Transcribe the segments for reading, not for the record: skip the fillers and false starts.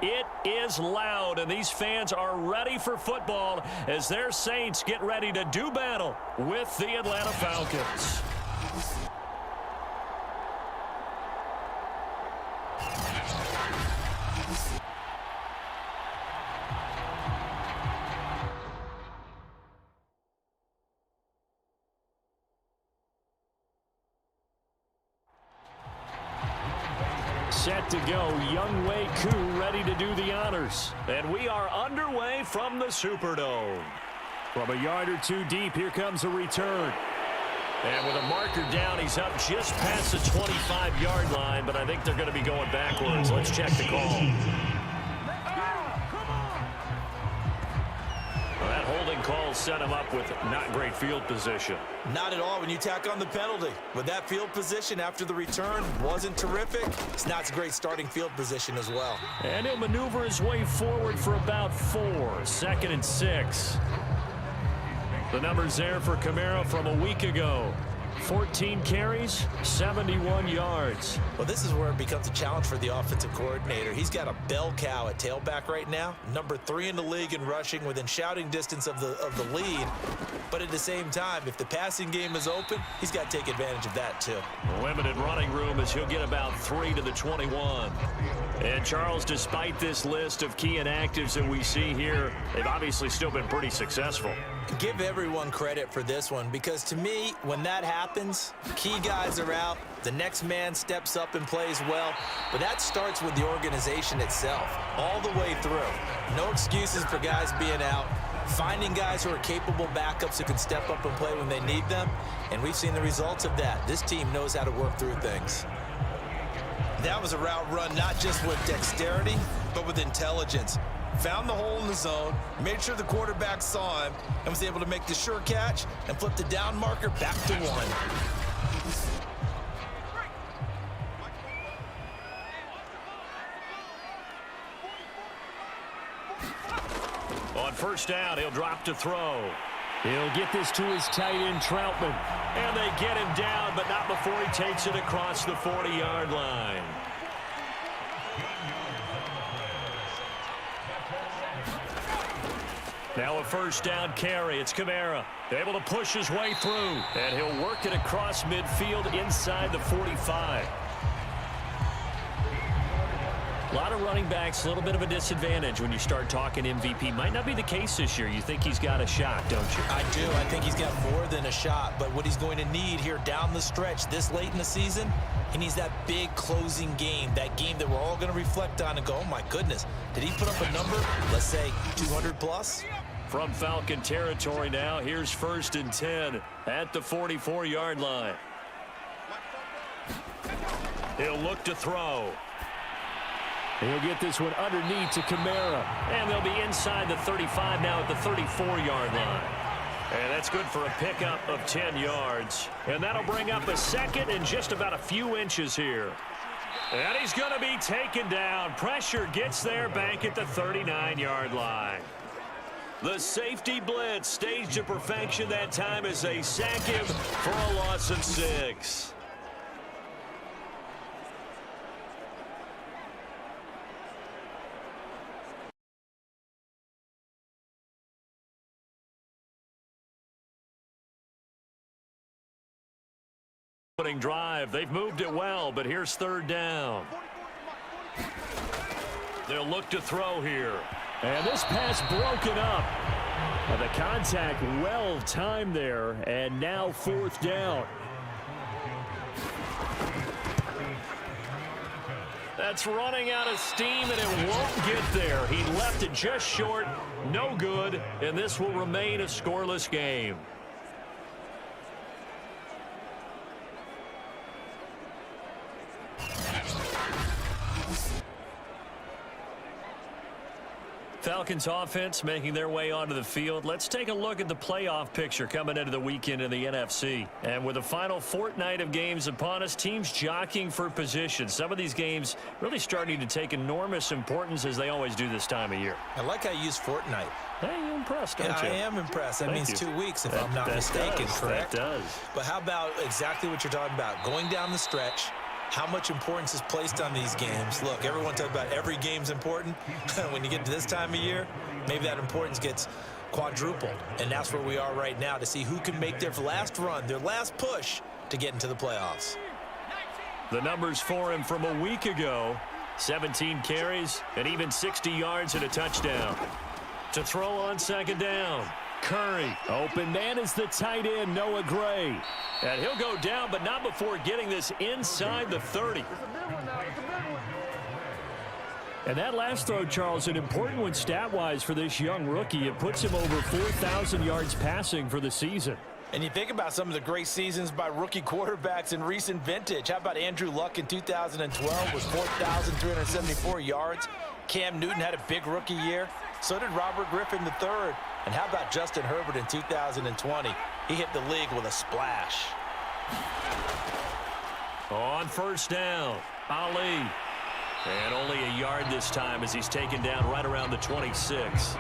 It is loud, and these fans are ready for football as their Saints get ready to do battle with the Atlanta Falcons. Set to go, Younghoe Koo ready to do the honors. And we are underway from the Superdome. From a yard or two deep, here comes a return. And with a marker down, he's up just past the 25-yard line, but I think they're going to be going backwards. Let's check the call. Well, that holding call set him up with not great field position. Not at all when you tack on the penalty. With that field position after the return wasn't terrific, it's not a great starting field position as well. And he'll maneuver his way forward for about 4. 2nd and 6. The numbers there for Kamara from a week ago. 14 carries, 71 yards. Well, this is where it becomes a challenge for the offensive coordinator. He's got a bell cow at tailback right now, number 3 in the league in rushing, within shouting distance of the lead. But at the same time, if the passing game is open, he's got to take advantage of that too. Limited running room as he'll get about 3 to the 21. And Charles, despite this list of key inactives that we see here, they've obviously still been pretty successful. Give everyone credit for this one, because to me, when that happens, key guys are out, the next man steps up and plays well, but that starts with the organization itself, all the way through. No excuses for guys being out, finding guys who are capable backups who can step up and play when they need them, and we've seen the results of that. This team knows how to work through things. That was a route run not just with dexterity, but with intelligence. Found the hole in the zone, made sure the quarterback saw him, and was able to make the sure catch and flip the down marker back to 1. On first down, he'll drop to throw. He'll get this to his tight end, Troutman. And they get him down, but not before he takes it across the 40-yard line. Now a first down carry. It's Kamara. Able to push his way through. And he'll work it across midfield inside the 45. A lot of running backs, a little bit of a disadvantage when you start talking MVP. Might not be the case this year. You think he's got a shot, don't you? I do. I think he's got more than a shot. But what he's going to need here down the stretch this late in the season, he needs that big closing game, that game that we're all going to reflect on and go, oh, my goodness, did he put up a number, let's say 200 plus? From Falcon territory now, here's 1st and 10 at the 44-yard line. He'll look to throw. He'll get this one underneath to Kamara. And they'll be inside the 35 now at the 34-yard line. And that's good for a pickup of 10 yards. And that'll bring up a 2nd and just about a few inches here. And he's going to be taken down. Pressure gets there back at the 39-yard line. The safety blitz staged to perfection that time as they sack him for a loss of 6. Drive. They've moved it well, but here's 3rd down. They'll look to throw here. And this pass broken up. And the contact well timed there, and now 4th down. That's running out of steam, and it won't get there. He left it just short, no good, and this will remain a scoreless game. Falcons offense making their way onto the field. Let's take a look at the playoff picture coming into the weekend in the NFC. And with the final fortnight of games upon us, teams jockeying for position. Some of these games really starting to take enormous importance as they always do this time of year. I like how you use fortnight. Hey, you're impressed, don't you? I am impressed. That means 2 weeks if I'm not mistaken, correct? That does. But how about exactly what you're talking about? Going down the stretch, how much importance is placed on these games. Look, everyone talks about every game's important. When you get to this time of year, maybe that importance gets quadrupled. And that's where we are right now to see who can make their last run, their last push to get into the playoffs. The numbers for him from a week ago, 17 carries and even 60 yards and a touchdown. To throw on second down, Curry. Open man is the tight end, Noah Gray. And he'll go down, but not before getting this inside the 30. And that last throw, Charles, an important one stat-wise for this young rookie. It puts him over 4,000 yards passing for the season. And you think about some of the great seasons by rookie quarterbacks in recent vintage. How about Andrew Luck in 2012 with 4,374 yards? Cam Newton had a big rookie year. So did Robert Griffin III. And how about Justin Herbert in 2020? He hit the league with a splash. On first down, Ali. And only a yard this time as he's taken down right around the 26.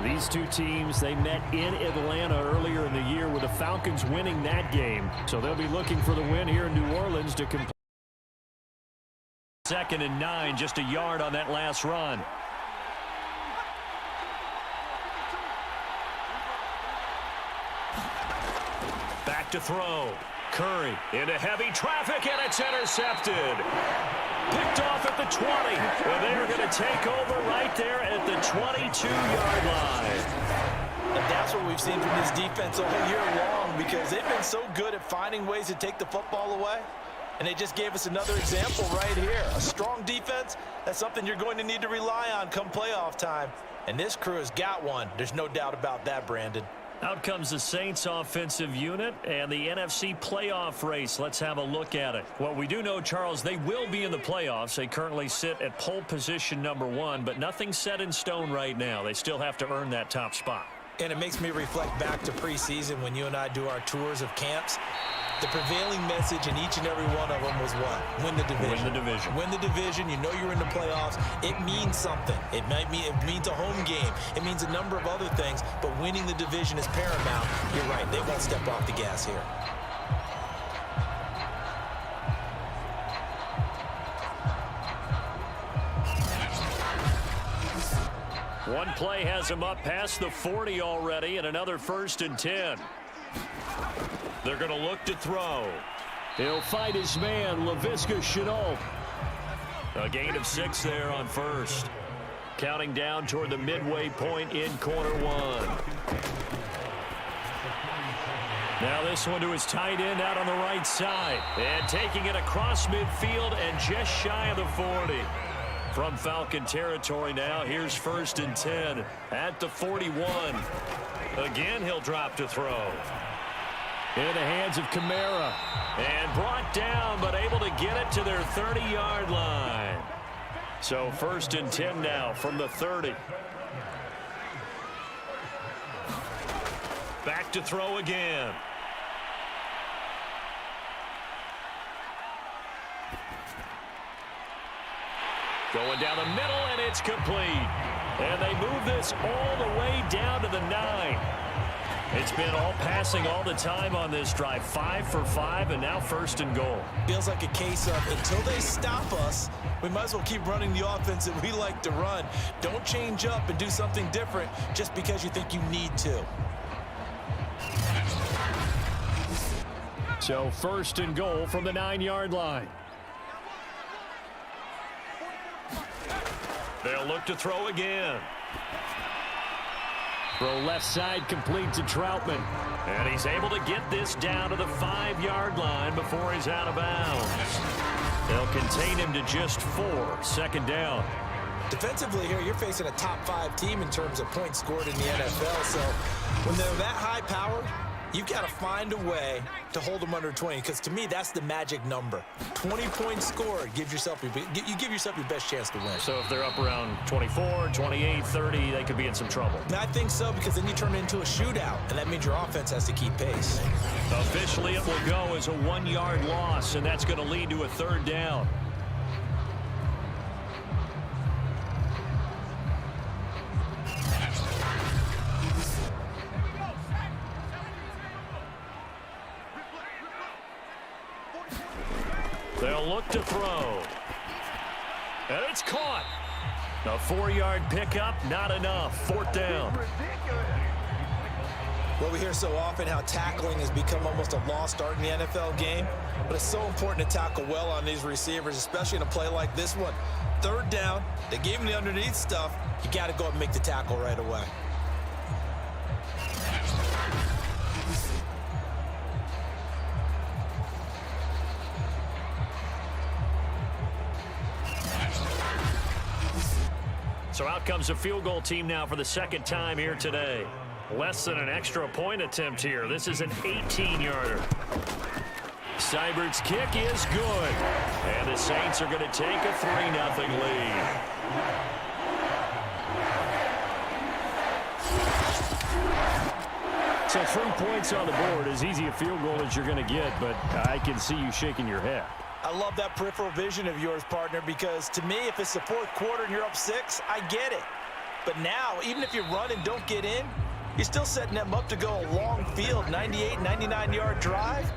These two teams, they met in Atlanta earlier in the year with the Falcons winning that game. So they'll be looking for the win here in New Orleans to complete. 2nd and 9, just a yard on that last run. Back to throw. Curry into heavy traffic, and it's intercepted. Picked off at the 20. And they're going to take over right there at the 22-yard line. And that's what we've seen from this defense all year long, because they've been so good at finding ways to take the football away. And they just gave us another example right here. A strong defense, that's something you're going to need to rely on come playoff time. And this crew has got one. There's no doubt about that, Brandon. Out comes the Saints offensive unit and the NFC playoff race. Let's have a look at it. Well, we do know, Charles, they will be in the playoffs. They currently sit at pole position #1, but nothing's set in stone right now. They still have to earn that top spot. And it makes me reflect back to preseason when you and I do our tours of camps. The prevailing message in each and every one of them was what? Win the division. Win the division. Win the division. You know you're in the playoffs. It means something. It means a home game. It means a number of other things, but winning the division is paramount. You're right. They won't step off the gas here. One play has him up past the 40 already, and another 1st and 10. They're going to look to throw. He'll fight his man, Laviska Shenault. A gain of 6 there on first. Counting down toward the midway point in quarter 1. Now this one to his tight end out on the right side. And taking it across midfield and just shy of the 40. From Falcon territory now, here's 1st and 10 at the 41. Again, he'll drop to throw. In the hands of Kamara. And brought down, but able to get it to their 30-yard line. So 1st and 10 now from the 30. Back to throw again. Going down the middle, and it's complete. And they move this all the way down to the 9. It's been all passing all the time on this drive. 5 for 5, and now 1st and goal. Feels like a case of until they stop us, we might as well keep running the offense that we like to run. Don't change up and do something different just because you think you need to. So 1st and goal from the 9-yard line. They'll look to throw again. Throw left side complete to Troutman. And he's able to get this down to the 5-yard line before he's out of bounds. They'll contain him to just 4. 2nd down. Defensively here, you're facing a top 5 team in terms of points scored in the NFL. So when they're that high powered, you've got to find a way to hold them under 20, because to me, that's the magic number. 20 points scored, you give yourself your best chance to win. So if they're up around 24, 28, 30, they could be in some trouble. And I think so, because then you turn it into a shootout, and that means your offense has to keep pace. Officially, it will go as a 1-yard loss, and that's going to lead to a 3rd down. They'll look to throw. And it's caught. A 4-yard pickup, not enough. 4th down. Well, we hear so often how tackling has become almost a lost art in the NFL game, but it's so important to tackle well on these receivers, especially in a play like this one. 3rd down, they gave him the underneath stuff. You got to go up and make the tackle right away. So out comes a field goal team now for the 2nd time here today. Less than an extra point attempt here. This is an 18-yarder. Seibert's kick is good. And the Saints are going to take a 3-0 lead. So 3 points on the board, as easy a field goal as you're going to get, but I can see you shaking your head. I love that peripheral vision of yours, partner, because to me, if it's the 4th quarter and you're up 6, I get it. But now, even if you run and don't get in, you're still setting them up to go a long field, 98, 99-yard drive.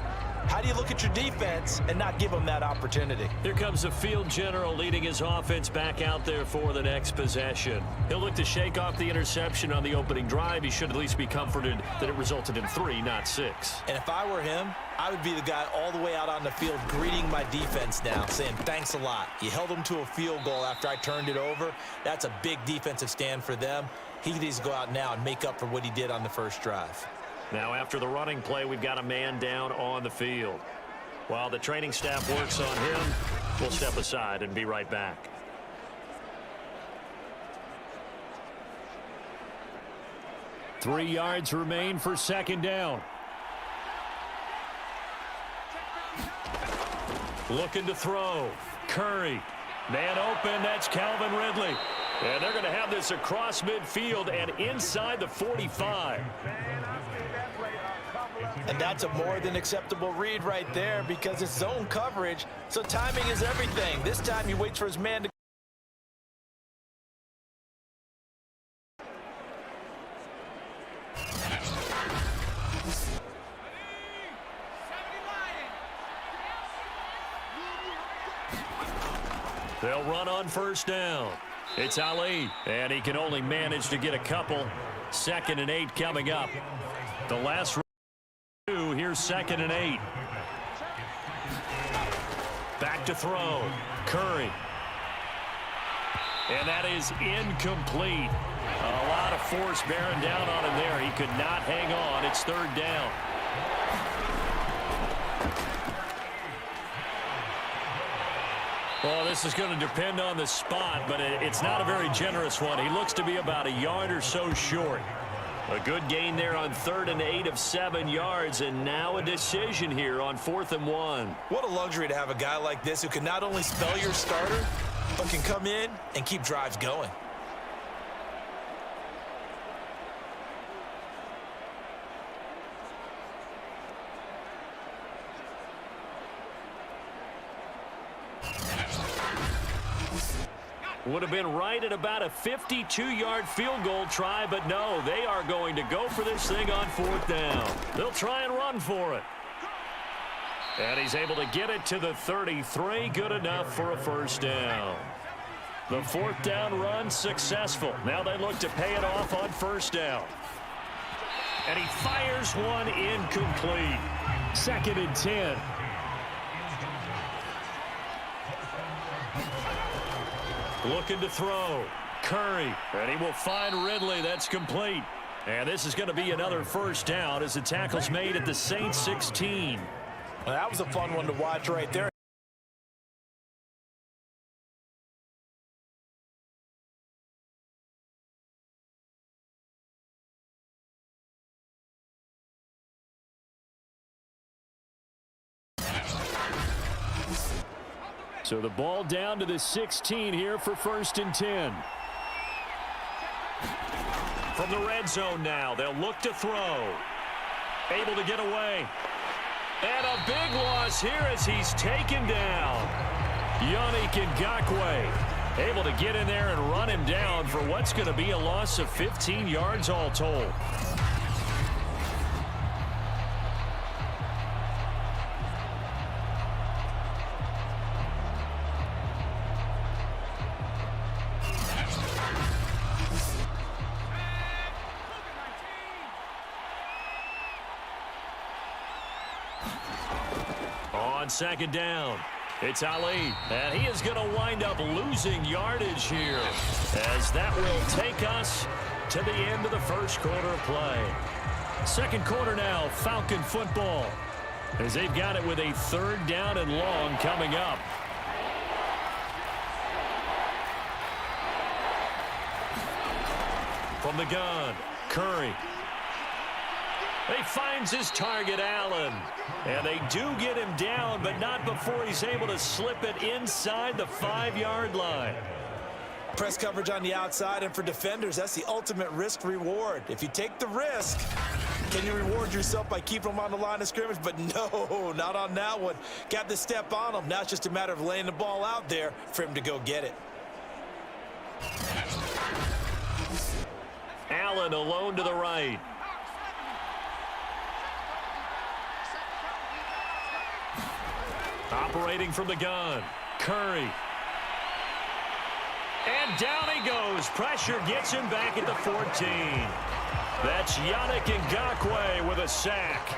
How do you look at your defense and not give them that opportunity? Here comes the field general leading his offense back out there for the next possession. He'll look to shake off the interception on the opening drive. He should at least be comforted that it resulted in 3, not 6. And if I were him, I would be the guy all the way out on the field greeting my defense now, saying thanks a lot. You held them to a field goal after I turned it over. That's a big defensive stand for them. He needs to go out now and make up for what he did on the first drive. Now after the running play, we've got a man down on the field. While the training staff works on him, we'll step aside and be right back. Three yards remain for 2nd down. Looking to throw. Curry. Man open, that's Calvin Ridley. And they're going to have this across midfield and inside the 45. And that's a more than acceptable read right there because it's zone coverage, so timing is everything. This time he waits for his man to They'll run on 1st down. It's Ali, and he can only manage to get a couple. 2nd and 8 coming up. The last 2, here's 2nd and 8. Back to throw. Curry. And that is incomplete. A lot of force bearing down on him there. He could not hang on. It's 3rd down. Well, this is going to depend on the spot, but it's not a very generous one. He looks to be about a yard or so short. A good gain there on 3rd and 8 of 7 yards, and now a decision here on 4th and 1. What a luxury to have a guy like this who can not only spell your starter, but can come in and keep drives going. Would have been right at about a 52-yard field goal try, but no, they are going to go for this thing on 4th down. They'll try and run for it. And he's able to get it to the 33, good enough for a 1st down. The 4th down run successful. Now they look to pay it off on 1st down. And he fires one incomplete. 2nd and 10. Looking to throw. Curry. And he will find Ridley. That's complete. And this is going to be another 1st down as the tackle's made at the Saints 16. Well, that was a fun one to watch right there. So the ball down to the 16 here for 1st and 10. From the red zone now, they'll look to throw. Able to get away. And a big loss here as he's taken down. Yannick Ngakoue able to get in there and run him down for what's going to be a loss of 15 yards all told. on second down. It's Ali, and he is going to wind up losing yardage here, as that will take us to the end of the first quarter of play. Second quarter now, Falcon football, as they've got it with a 3rd down and long coming up. From the gun, Curry. He finds his target, Allen. And they do get him down, but not before he's able to slip it inside the 5-yard line. Press coverage on the outside, and for defenders, that's the ultimate risk-reward. If you take the risk, can you reward yourself by keeping them on the line of scrimmage? But no, not on that one. Got to step on him. Now it's just a matter of laying the ball out there for him to go get it. Allen alone to the right. Operating from the gun, Curry. And down he goes. Pressure gets him back at the 14. That's Yannick Ngakoue with a sack.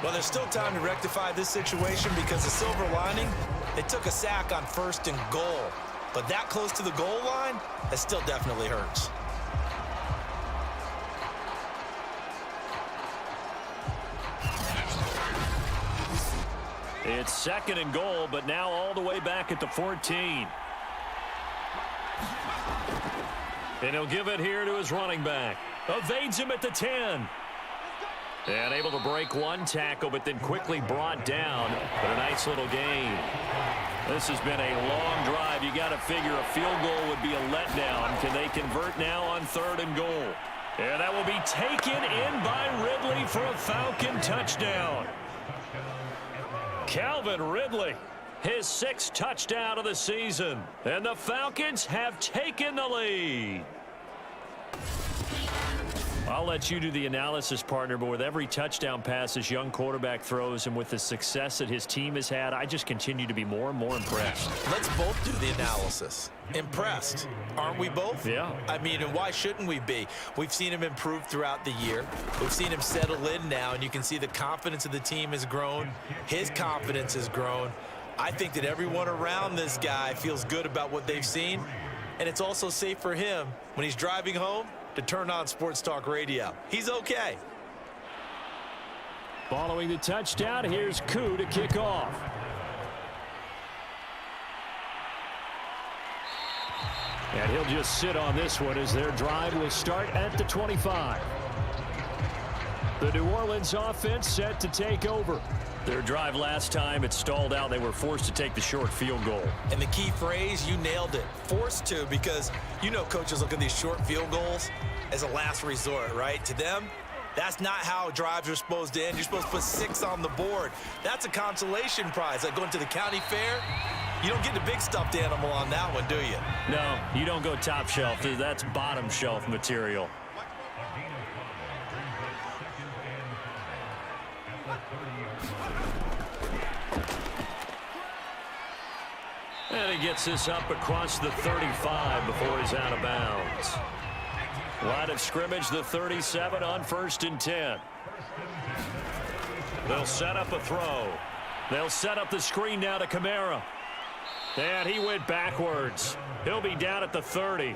Well, there's still time to rectify this situation because the silver lining, they took a sack on 1st and goal. But that close to the goal line, that still definitely hurts. It's 2nd and goal, but now all the way back at the 14. And he'll give it here to his running back. Evades him at the 10. And able to break one tackle, but then quickly brought down. But a nice little gain. This has been a long drive. You got to figure a field goal would be a letdown. Can they convert now on 3rd and goal? And that will be taken in by Ridley for a Falcon touchdown. Calvin Ridley, his 6th touchdown of the season. And the Falcons have taken the lead. I'll let you do the analysis, partner, but with every touchdown pass this young quarterback throws and with the success that his team has had, I just continue to be more and more impressed. Let's both do the analysis. Impressed. Aren't we both? Yeah. I mean, and why shouldn't we be? We've seen him improve throughout the year. We've seen him settle in now, and you can see the confidence of the team has grown. His confidence has grown. I think that everyone around this guy feels good about what they've seen, and it's also safe for him when he's driving home to turn on Sports Talk Radio. He's okay. Following the touchdown, here's Koo to kick off. And he'll just sit on this one as their drive will start at the 25. The New Orleans offense set to take over. Their drive last time, it stalled out. They were forced to take the short field goal. And the key phrase, you nailed it. Forced to, because you know coaches look at these short field goals as a last resort, right? To them, that's not how drives are supposed to end. You're supposed to put 6 on the board. That's a consolation prize. Like going to the county fair, you don't get the big stuffed animal on that one, do you? No, you don't go top shelf. That's bottom shelf material. And he gets this up across the 35 before he's out of bounds. Line of scrimmage, the 37 on 1st and 10. They'll set up a throw. They'll set up the screen now to Kamara. And he went backwards. He'll be down at the 30.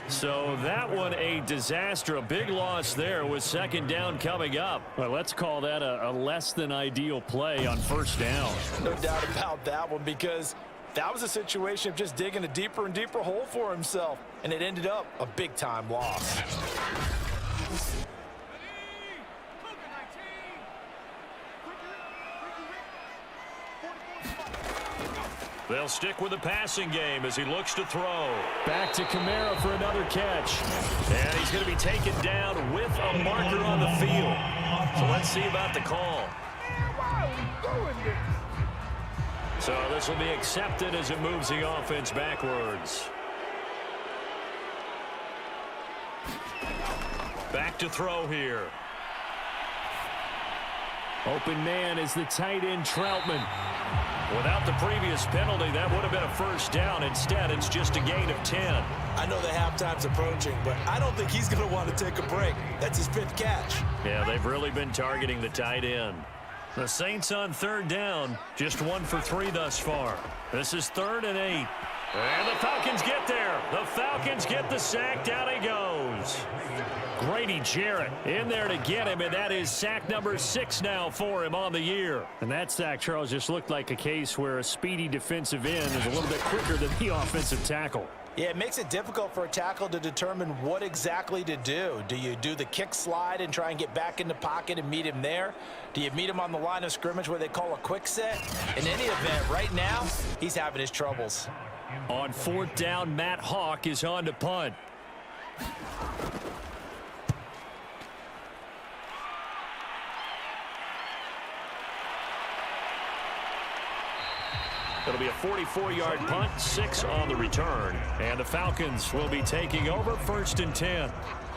So that one a disaster. A big loss there with 2nd down coming up. Well, let's call that a less than ideal play on 1st down. No doubt about that one, because that was a situation of just digging a deeper and deeper hole for himself, and it ended up a big-time loss. They'll stick with the passing game as he looks to throw. Back to Kamara for another catch. And he's going to be taken down with a marker on the field. So let's see about the call. So this will be accepted as it moves the offense backwards. Back to throw here. Open man is the tight end Troutman. Without the previous penalty, that would have been a 1st down. Instead, it's just a gain of 10. I know the halftime's approaching, but I don't think he's going to want to take a break. That's his 5th catch. Yeah, they've really been targeting the tight end. The Saints on third down, just 1 for 3 thus far. This is 3rd and 8. And the Falcons get there. The Falcons get the sack. Down he goes. Grady Jarrett in there to get him, and that is sack number 6 now for him on the year. And that sack, Charles, just looked like a case where a speedy defensive end is a little bit quicker than the offensive tackle. Yeah, it makes it difficult for a tackle to determine what exactly to do. Do you do the kick slide and try and get back in the pocket and meet him there? Do you meet him on the line of scrimmage where they call a quick set? In any event, right now, he's having his troubles. On 4th down, Matt Hawk is on to punt. It'll be a 44-yard punt, 6 on the return. And the Falcons will be taking over 1st and 10.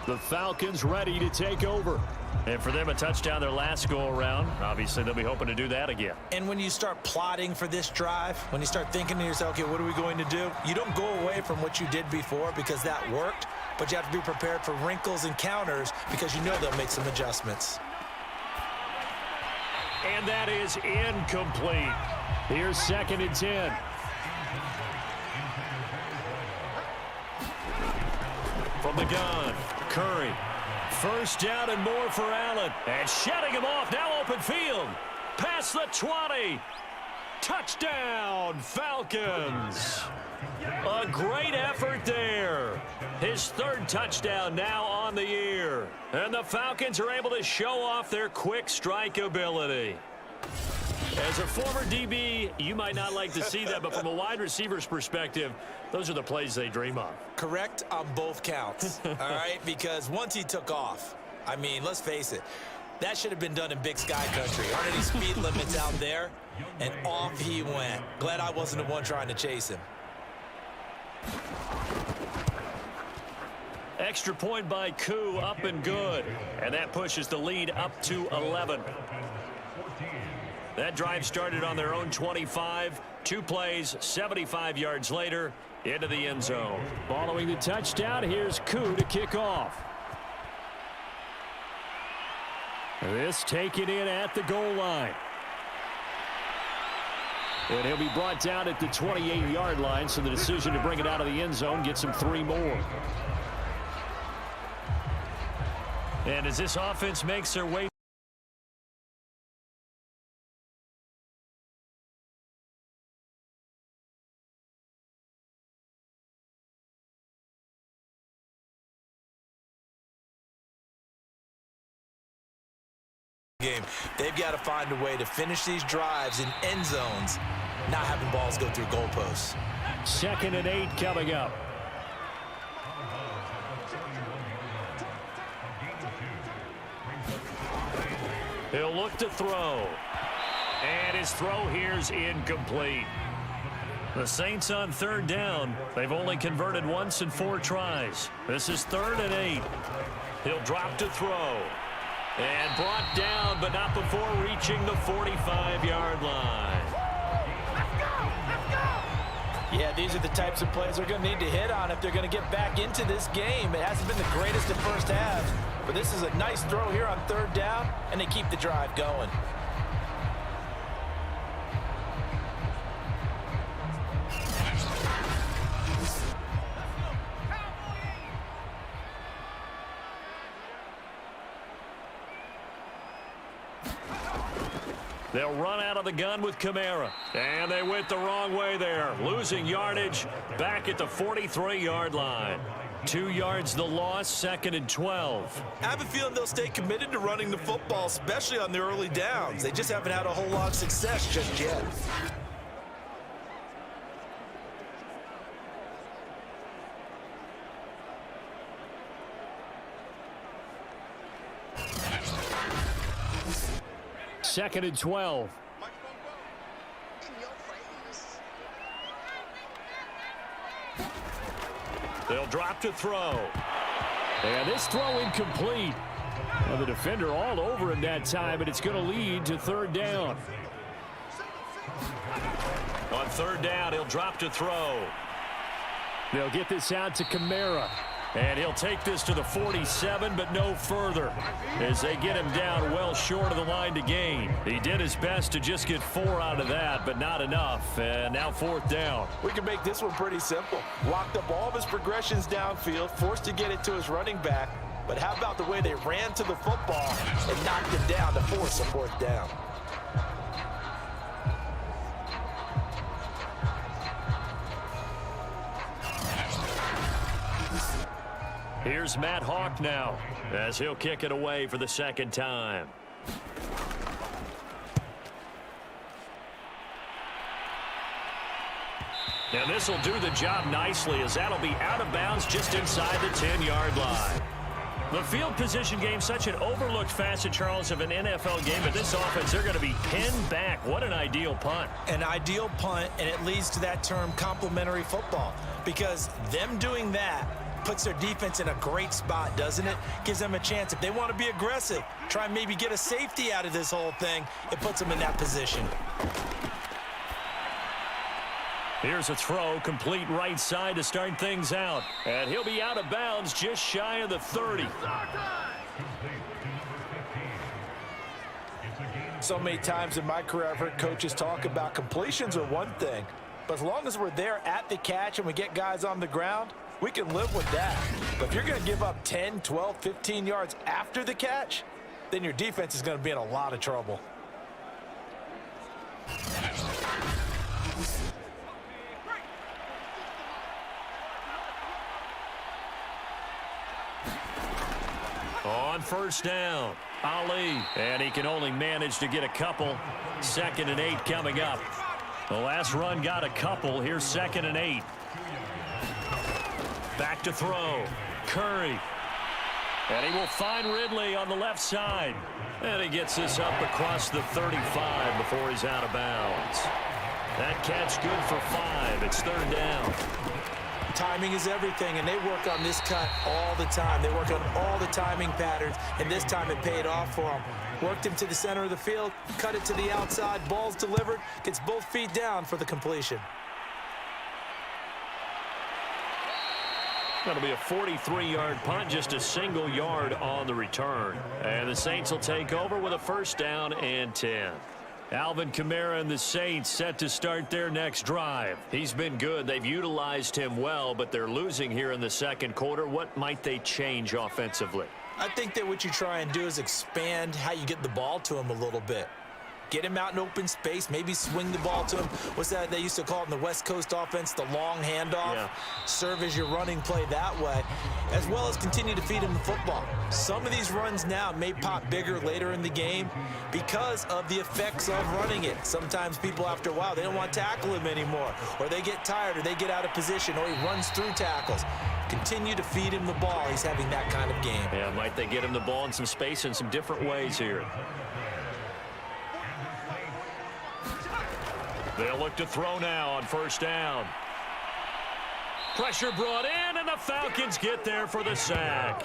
The Falcons ready to take over. And for them, a touchdown their last go-around. Obviously, they'll be hoping to do that again. And when you start plotting for this drive, when you start thinking to yourself, okay, what are we going to do? You don't go away from what you did before because that worked, but you have to be prepared for wrinkles and counters because you know they'll make some adjustments. And that is incomplete. Here's 2nd and 10. From the gun, Curry. 1st down and more for Allen. And shutting him off, now open field. Past the 20. Touchdown, Falcons. A great effort there. His 3rd touchdown now on the year. And the Falcons are able to show off their quick strike ability. As a former DB, you might not like to see that, but from a wide receiver's perspective, those are the plays they dream of. Correct on both counts, all right? Because once he took off, I mean, let's face it, that should have been done in Big Sky Country. Aren't any speed limits out there? And off he went. Glad I wasn't the one trying to chase him. Extra point by Koo, up and good. And that pushes the lead up to 11. That drive started on their own 25. 2 plays, 75 yards later, into the end zone. Following the touchdown, here's Koo to kick off. This taken in at the goal line. And he'll be brought down at the 28-yard line, so the decision to bring it out of the end zone gets him 3 more. And as this offense makes their way game, they've got to find a way to finish these drives in end zones, not having balls go through goalposts. 2nd and 8 coming up. He'll look to throw. And his throw here's incomplete. The Saints on 3rd down. They've only converted once in 4 tries. This is 3rd and 8. He'll drop to throw. And brought down, but not before reaching the 45-yard line. Yeah, these are the types of plays they're going to need to hit on if they're going to get back into this game. It hasn't been the greatest at first half, but this is a nice throw here on 3rd down, and they keep the drive going. They'll run out of the gun with Kamara. And they went the wrong way there. Losing yardage back at the 43-yard line. 2 yards the loss, 2nd and 12. I have a feeling they'll stay committed to running the football, especially on the early downs. They just haven't had a whole lot of success just yet. Second and 12. They'll drop to throw. And this throw incomplete. Well, the defender all over him that time, but it's going to lead to 3rd down. On 3rd down, he'll drop to throw. They'll get this out to Kamara. And he'll take this to the 47, but no further, as they get him down well short of the line to gain. He did his best to just get 4 out of that, but not enough. And now 4th down. We can make this one pretty simple. Locked up all of his progressions downfield, forced to get it to his running back. But how about the way they ran to the football and knocked it down to force a 4th down? Here's Matt Hawk now, as he'll kick it away for the 2nd time. And this will do the job nicely, as that'll be out of bounds just inside the 10-yard line. The field position game, such an overlooked facet, Charles, of an NFL game, but this offense, they're going to be pinned back. What an ideal punt. An ideal punt, and it leads to that term complementary football, because them doing that puts their defense in a great spot, doesn't it? Gives them a chance. If they want to be aggressive, try and maybe get a safety out of this whole thing, it puts them in that position. Here's a throw, complete right side to start things out. And he'll be out of bounds just shy of the 30. So many times in my career, I've heard coaches talk about completions are one thing, but as long as we're there at the catch and we get guys on the ground, we can live with that. But if you're going to give up 10, 12, 15 yards after the catch, then your defense is going to be in a lot of trouble. On 1st down, Ali, and he can only manage to get a couple. 2nd and 8 coming up. The last run got a couple. Here's 2nd and 8. Back to throw. Curry. And he will find Ridley on the left side. And he gets this up across the 35 before he's out of bounds. That catch good for 5. It's 3rd down. Timing is everything, and they work on this cut all the time. They work on all the timing patterns, and this time it paid off for them. Worked him to the center of the field, cut it to the outside, ball's delivered, gets both feet down for the completion. That'll be a 43-yard punt, just a single yard on the return. And the Saints will take over with a 1st down and 10. Alvin Kamara and the Saints set to start their next drive. He's been good. They've utilized him well, but they're losing here in the 2nd quarter. What might they change offensively? I think that what you try and do is expand how you get the ball to him a little bit. Get him out in open space, maybe swing the ball to him. What's that they used to call it in the West Coast offense, the long handoff? Yeah. Serve as your running play that way, as well as continue to feed him the football. Some of these runs now may pop bigger later in the game because of the effects of running it. Sometimes people, after a while, they don't want to tackle him anymore, or they get tired, or they get out of position, or he runs through tackles. Continue to feed him the ball. He's having that kind of game. Yeah, might they get him the ball in some space in some different ways here. They'll look to throw now on 1st down. Pressure brought in, and the Falcons get there for the sack.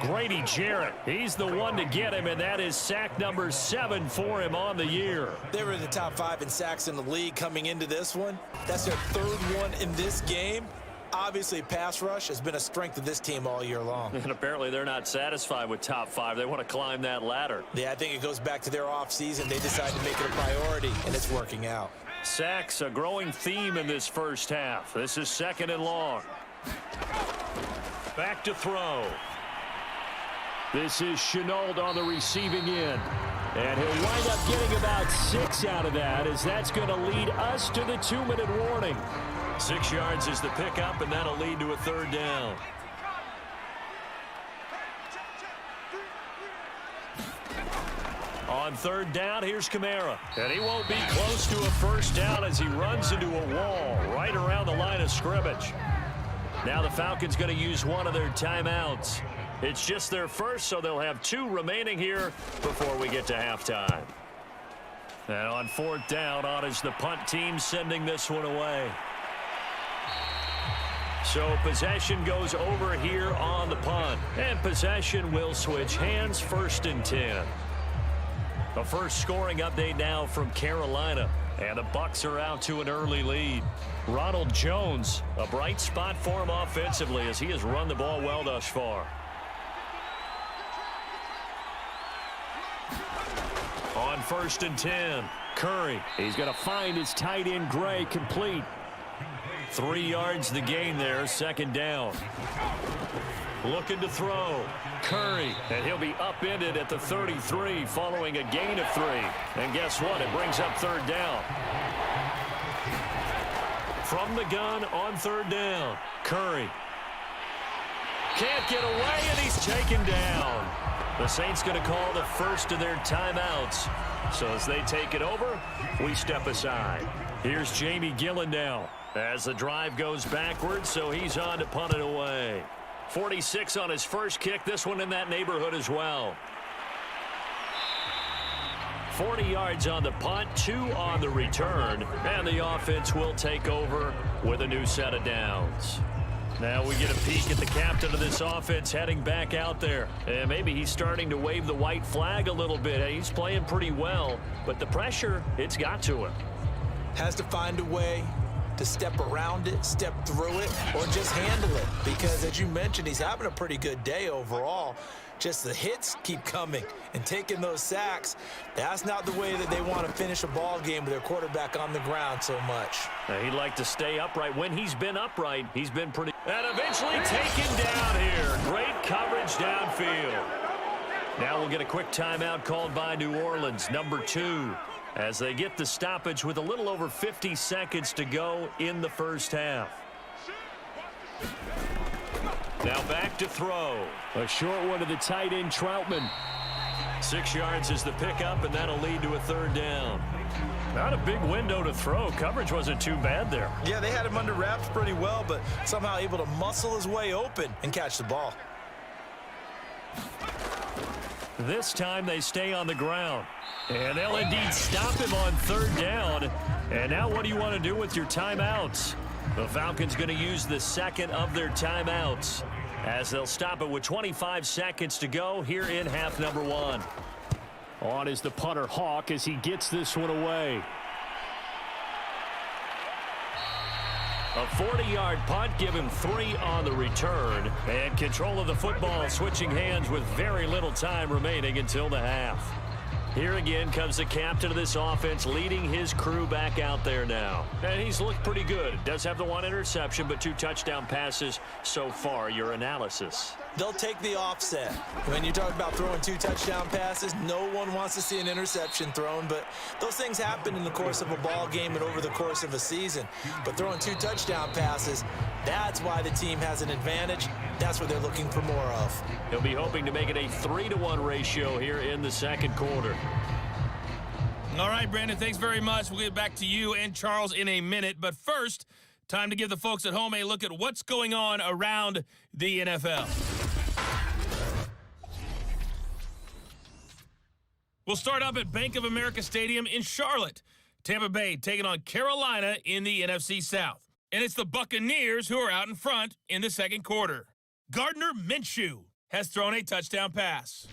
Grady Jarrett, he's the one to get him, and that is sack number 7 for him on the year. They were in the top 5 in sacks in the league coming into this one. That's their 3rd one in this game. Obviously, pass rush has been a strength of this team all year long. And apparently they're not satisfied with top 5. They want to climb that ladder. Yeah, I think it goes back to their offseason. They decided to make it a priority, and it's working out. Sacks, a growing theme in this 1st half. This is 2nd and long. Back to throw. This is Chenault on the receiving end. And he'll wind up getting about 6 out of that, as that's going to lead us to the 2-minute warning. 6 yards is the pickup, and that'll lead to a 3rd down. On 3rd down, here's Kamara. And he won't be close to a 1st down as he runs into a wall right around the line of scrimmage. Now the Falcons going to use one of their timeouts. It's just their first, so they'll have 2 remaining here before we get to halftime. And on 4th down, on is the punt team sending this one away. So possession goes over here on the punt. And possession will switch hands, 1st and 10. A first scoring update now from Carolina. And the Bucs are out to an early lead. Ronald Jones, a bright spot for him offensively as he has run the ball well thus far. On 1st and 10, Curry. He's going to find his tight end, Gray, complete. 3 yards the gain there, 2nd down. Looking to throw. Curry, and he'll be upended at the 33 following a gain of 3. And guess what? It brings up 3rd down. From the gun on 3rd down, Curry. Can't get away, and he's taken down. The Saints going to call the first of their timeouts. So as they take it over, we step aside. Here's Jamie Gillen now as the drive goes backwards, so he's on to punt it away. 46 on his first kick, this one in that neighborhood as well. 40 yards on the punt, 2 on the return, and the offense will take over with a new set of downs. Now we get a peek at the captain of this offense heading back out there. And maybe he's starting to wave the white flag a little bit. He's playing pretty well, but the pressure, it's got to him. Has to find a way to step around it, step through it, or just handle it. Because, as you mentioned, he's having a pretty good day overall. Just the hits keep coming and taking those sacks. That's not the way that they want to finish a ball game with their quarterback on the ground so much. Now, he'd like to stay upright. When he's been upright, he's been pretty... And eventually taken down here. Great coverage downfield. Now we'll get a quick timeout called by New Orleans, number 2. As they get the stoppage with a little over 50 seconds to go in the first half. Now back to throw. A short one to the tight end, Troutman. 6 yards is the pickup, and that'll lead to a 3rd down. Not a big window to throw. Coverage wasn't too bad there. Yeah, they had him under wraps pretty well, but somehow able to muscle his way open and catch the ball. This time they stay on the ground. And they'll indeed stop him on 3rd down. And now what do you want to do with your timeouts? The Falcons going to use the 2nd of their timeouts as they'll stop it with 25 seconds to go here in half number 1. On is the punter, Hawk, as he gets this one away. A 40-yard punt, give him 3 on the return. And control of the football switching hands with very little time remaining until the half. Here again comes the captain of this offense leading his crew back out there now. And he's looked pretty good. Does have the 1 interception, but 2 touchdown passes so far. Your analysis? They'll take the offset. When you talk about throwing 2 touchdown passes, no one wants to see an interception thrown, but those things happen in the course of a ball game and over the course of a season. But throwing 2 touchdown passes, that's why the team has an advantage. That's what they're looking for more of. He'll be hoping to make it a 3-to-1 ratio here in the 2nd quarter. All right, Brandon, thanks very much. We'll get back to you and Charles in a minute. But first, time to give the folks at home a look at what's going on around the NFL. We'll start up at Bank of America Stadium in Charlotte. Tampa Bay taking on Carolina in the NFC South. And it's the Buccaneers who are out in front in the 2nd quarter. Gardner Minshew has thrown a touchdown pass.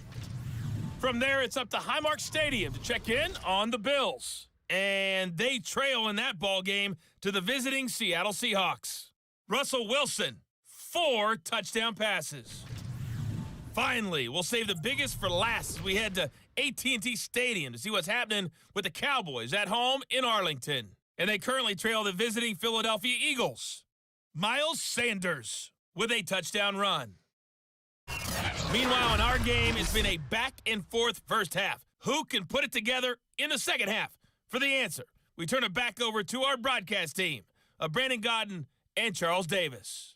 From there, it's up to Highmark Stadium to check in on the Bills. And they trail in that ball game to the visiting Seattle Seahawks. Russell Wilson, 4 touchdown passes. Finally, we'll save the biggest for last as we head to AT&T Stadium to see what's happening with the Cowboys at home in Arlington. And they currently trail the visiting Philadelphia Eagles. Miles Sanders with a touchdown run. Meanwhile, in our game, it's been a back-and-forth first half. Who can put it together in the 2nd half? For the answer, we turn it back over to our broadcast team of Brandon Godden and Charles Davis.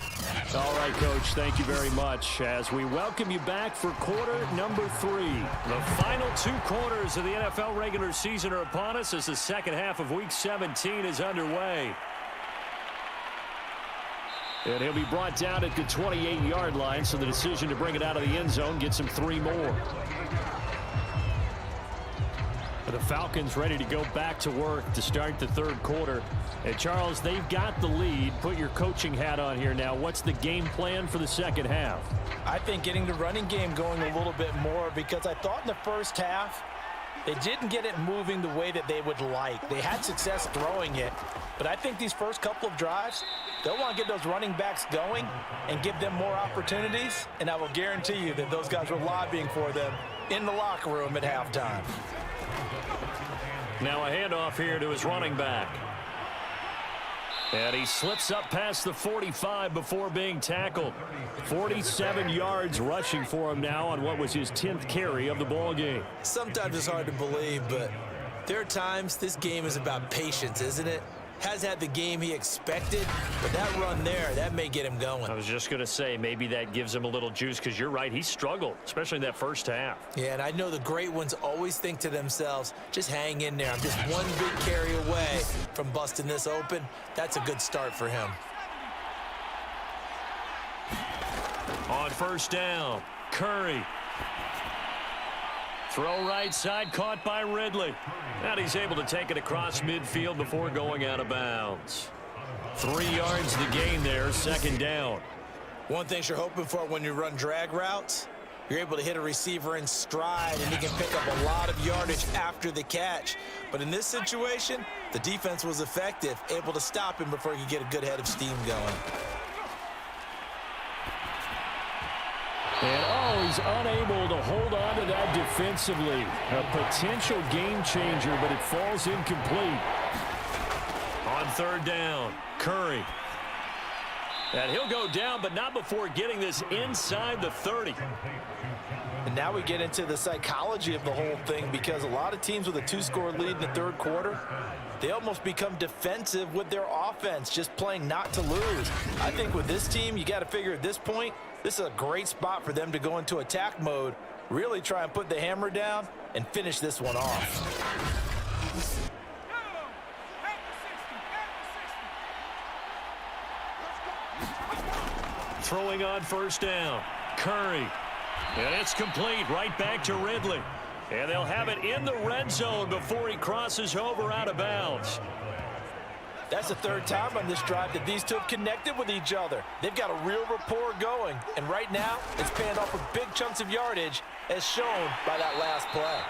All right, Coach, thank you very much as we welcome you back for quarter number 3. The final 2 quarters of the NFL regular season are upon us as the 2nd half of Week 17 is underway. And he'll be brought down at the 28-yard line, so the decision to bring it out of the end zone gets him 3 more. The Falcons ready to go back to work to start the 3rd quarter. And Charles, they've got the lead. Put your coaching hat on here now. What's the game plan for the 2nd half? I think getting the running game going a little bit more, because I thought in the first half They didn't get it moving the way that they would like. They had success throwing it, but I think these first couple of drives, they'll want to get those running backs going and give them more opportunities, and I will guarantee you that those guys were lobbying for them in the locker room at halftime. Now a handoff here to his running back. And he slips up past the 45 before being tackled. 47 yards rushing for him now on what was his 10th carry of the ball game. Sometimes it's hard to believe, but there are times this game is about patience, isn't it? Has had the game he expected, but that run there, that may get him going. I was just going to say, maybe that gives him a little juice, because you're right, he struggled, especially in that first half. Yeah, and I know the great ones always think to themselves, just hang in there. I'm just one big carry away from busting this open. That's a good start for him. On first down, Curry. Throw right side, caught by Ridley. And he's able to take it across midfield before going out of bounds. 3 yards the gain there, second down. One thing you're hoping for when you run drag routes, you're able to hit a receiver in stride, and he can pick up a lot of yardage after the catch. But in this situation, the defense was effective, able to stop him before he could get a good head of steam going. And he's unable to hold on to that defensively. A potential game changer, but it falls incomplete. On third down, Curry. And he'll go down, but not before getting this inside the 30. And now we get into the psychology of the whole thing, because a lot of teams with a 2-score lead in the third quarter, they almost become defensive with their offense, just playing not to lose. I think with this team, you got to figure at this point, this is a great spot for them to go into attack mode, really try and put the hammer down and finish this one off. Throwing on first down, Curry. And it's complete, right back to Ridley. And they'll have it in the red zone before he crosses over out of bounds. That's the third time on this drive that these two have connected with each other. They've got a real rapport going, and right now it's paying off with big chunks of yardage, as shown by that last play.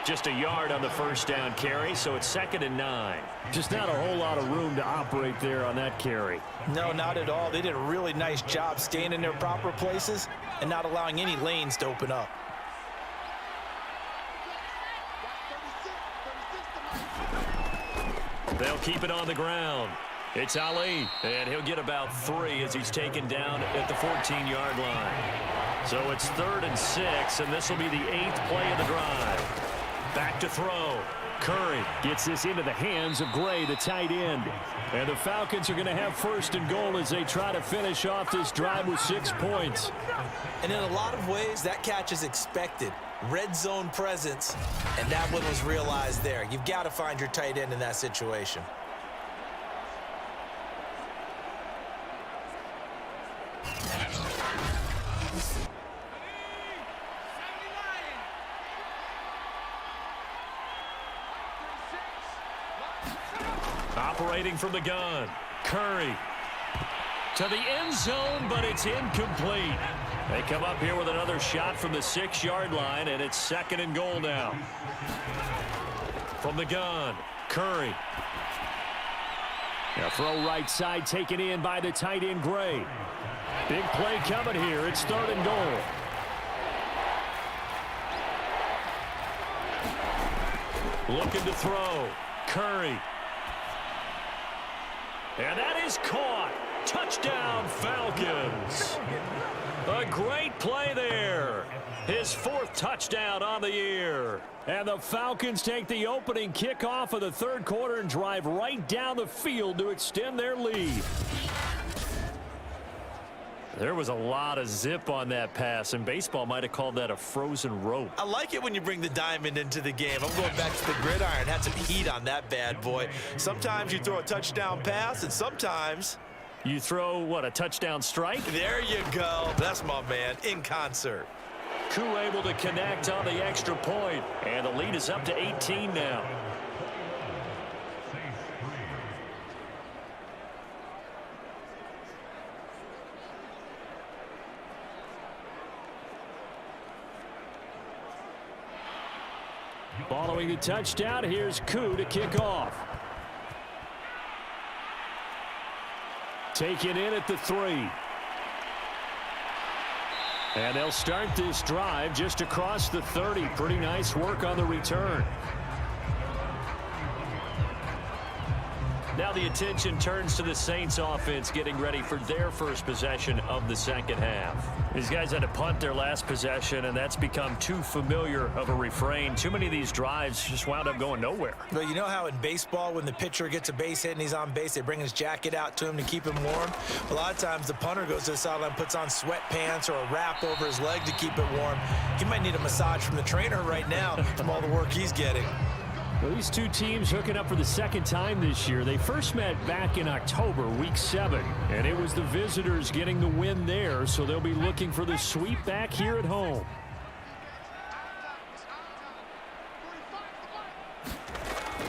Just a yard on the first down carry, so it's 2nd and 9. Just not a whole lot of room to operate there on that carry. No, not at all. They did a really nice job staying in their proper places and not allowing any lanes to open up. They'll keep it on the ground. It's Ali, and he'll get about 3 as he's taken down at the 14-yard line. So it's 3rd and 6, and this will be the 8th play of the drive. Back to throw. Curry gets this into the hands of Gray, the tight end. And the Falcons are going to have 1st and goal as they try to finish off this drive with 6 points. And in a lot of ways, that catch is expected. Red zone presence, and that one was realized there. You've got to find your tight end in that situation. Operating from the gun, Curry to the end zone, but it's incomplete. They come up here with another shot from the 6-yard line, and it's 2nd and goal now. From the gun, Curry. A throw right side taken in by the tight end, Gray. Big play coming here. It's 3rd and goal. Looking to throw, Curry. And that is caught. Touchdown, Falcons. A great play there. His 4th touchdown on the year. And the Falcons take the opening kickoff of the third quarter and drive right down the field to extend their lead. There was a lot of zip on that pass, and baseball might have called that a frozen rope. I like it when you bring the diamond into the game. I'm going back to the gridiron. Had some heat on that bad boy. Sometimes you throw a touchdown pass, and sometimes you throw, what, a touchdown strike? There you go. That's my man, in concert. Koo able to connect on the extra point, and the lead is up to 18 now. Following the touchdown, here's Koo to kick off. Taken in at the 3. And they'll start this drive just across the 30. Pretty nice work on the return. Now the attention turns to the Saints offense getting ready for their first possession of the second half. These guys had to punt their last possession, and that's become too familiar of a refrain. Too many of these drives just wound up going nowhere. Well, you know how in baseball when the pitcher gets a base hit and he's on base, they bring his jacket out to him to keep him warm? A lot of times the punter goes to the sideline, puts on sweatpants or a wrap over his leg to keep it warm. He might need a massage from the trainer right now from all the work he's getting. Well, these two teams hooking up for the second time this year. They first met back in October, week 7, and it was the visitors getting the win there, so they'll be looking for the sweep back here at home.